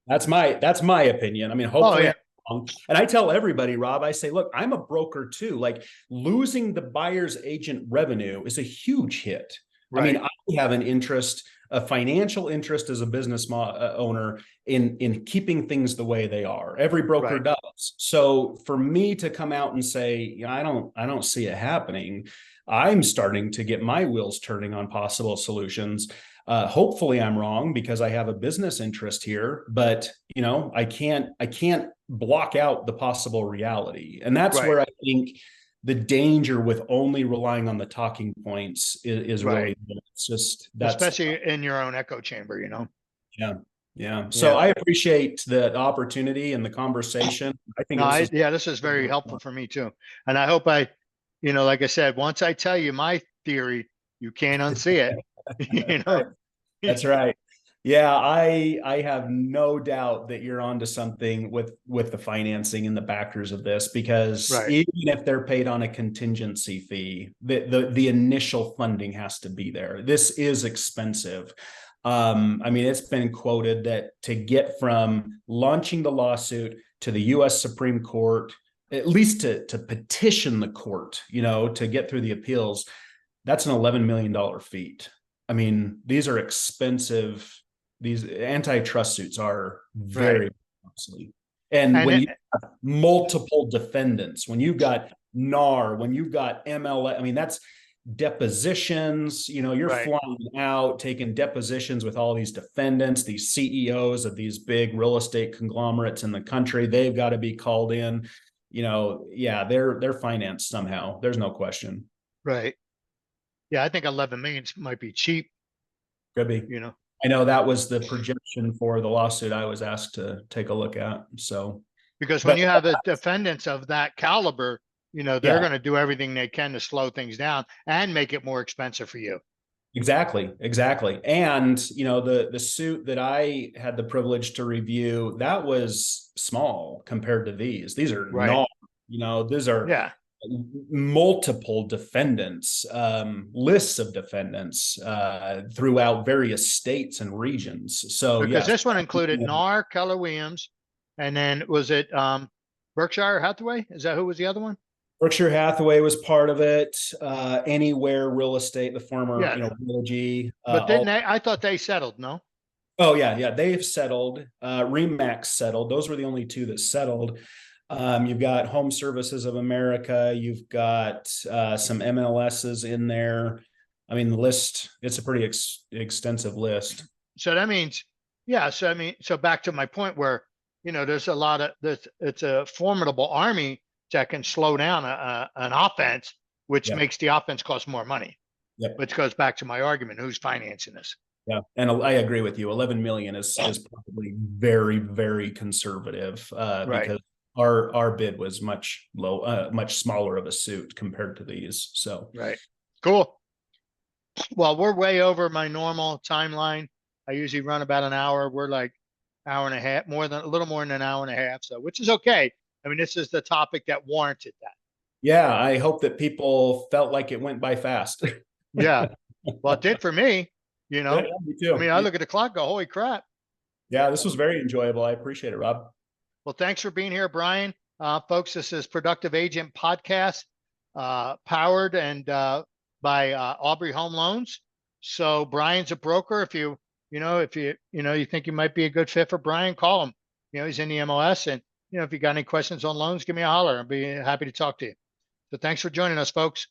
[SPEAKER 2] That's my opinion. I mean, hopefully and I tell everybody, Rob, I say, look, I'm a broker too. Like, losing the buyer's agent revenue is a huge hit. Right. I mean, I have an interest. a financial interest as a business owner in keeping things the way they are. Every broker
[SPEAKER 1] Right.
[SPEAKER 2] does. So for me to come out and say, I don't see it happening, I'm starting to get my wheels turning on possible solutions. Hopefully I'm wrong because I have a business interest here, but I can't block out the possible reality. And that's
[SPEAKER 1] Right.
[SPEAKER 2] where I think the danger with only relying on the talking points is
[SPEAKER 1] Right.
[SPEAKER 2] really, it's just, that's,
[SPEAKER 1] Especially in your own echo chamber,
[SPEAKER 2] yeah. Yeah. So
[SPEAKER 1] Yeah.
[SPEAKER 2] I appreciate the opportunity and the conversation. I think
[SPEAKER 1] No,
[SPEAKER 2] this is,
[SPEAKER 1] yeah, this is very helpful for me too. And I hope like I said, once I tell you my theory, you can't unsee it. you know,
[SPEAKER 2] that's right. Yeah, I have no doubt that you're onto something with the financing and the backers of this, because
[SPEAKER 1] right.
[SPEAKER 2] even if they're paid on a contingency fee, the initial funding has to be there. This is expensive. I mean, it's been quoted that to get from launching the lawsuit to the U.S. Supreme Court, at least to petition the court, to get through the appeals, that's an $11 million feat. I mean, these are expensive. These antitrust suits are
[SPEAKER 1] Right.
[SPEAKER 2] very costly. And
[SPEAKER 1] And
[SPEAKER 2] when
[SPEAKER 1] it,
[SPEAKER 2] you have multiple defendants, when you've got NAR, when you've got MLS, I mean, that's depositions. You're
[SPEAKER 1] right.
[SPEAKER 2] flying out, taking depositions with all these defendants, these CEOs of these big real estate conglomerates in the country. They've got to be called in. Yeah, they're financed somehow. There's no question.
[SPEAKER 1] Right. Yeah, I think 11 million might be cheap,
[SPEAKER 2] Could be.
[SPEAKER 1] you know,
[SPEAKER 2] I know that was the projection for the lawsuit I was asked to take a look at. So,
[SPEAKER 1] because when
[SPEAKER 2] but
[SPEAKER 1] you have a defendants of that caliber, they're
[SPEAKER 2] yeah,
[SPEAKER 1] going to do everything they can to slow things down and make it more expensive for you.
[SPEAKER 2] exactly. And the suit that I had the privilege to review, that was small compared to these. These are
[SPEAKER 1] Right.
[SPEAKER 2] not, these are
[SPEAKER 1] Yeah.
[SPEAKER 2] multiple defendants, lists of defendants throughout various states and regions. So
[SPEAKER 1] Because
[SPEAKER 2] yes,
[SPEAKER 1] this one included NAR, Keller Williams, and then was it Berkshire Hathaway? Is that who was the other one?
[SPEAKER 2] Berkshire Hathaway was part of it. Anywhere Real Estate, the former,
[SPEAKER 1] Yeah.
[SPEAKER 2] Realogy,
[SPEAKER 1] But didn't
[SPEAKER 2] all.
[SPEAKER 1] they? I thought they settled, no?
[SPEAKER 2] Oh yeah, they've settled. Remax settled. Those were the only two that settled. You've got Home Services of America. You've got some MLSs in there. I mean, the list, it's a pretty extensive list.
[SPEAKER 1] So that means, yeah. So I mean, so back to my point where, there's a lot of this, it's a formidable army that can slow down an offense, which
[SPEAKER 2] Yeah.
[SPEAKER 1] makes the offense cost more money,
[SPEAKER 2] Yep.
[SPEAKER 1] which goes back to my argument. Who's financing this?
[SPEAKER 2] Yeah, and I agree with you. 11 million is probably very, very conservative
[SPEAKER 1] Right.
[SPEAKER 2] because our bid was much smaller of a suit compared to these. So
[SPEAKER 1] Right. Cool. Well, we're way over my normal timeline. I usually run about an hour. We're like hour and a half, a little more than an hour and a half. So, which is okay. I mean, this is the topic that warranted that.
[SPEAKER 2] yeah, I hope that people felt like it went by fast.
[SPEAKER 1] Yeah. Well, it did for me,
[SPEAKER 2] Yeah, me
[SPEAKER 1] I mean,
[SPEAKER 2] too.
[SPEAKER 1] I look at the clock, go, holy crap.
[SPEAKER 2] Yeah, this was very enjoyable. I appreciate it, Rob.
[SPEAKER 1] Well, thanks for being here, Brian. Folks, this is Productive Agent Podcast, powered and by Aubrey Home Loans. So Brian's a broker. If you think you might be a good fit for Brian, call him. He's in the MLS, and if you got any questions on loans, give me a holler. I'll be happy to talk to you. So thanks for joining us, folks.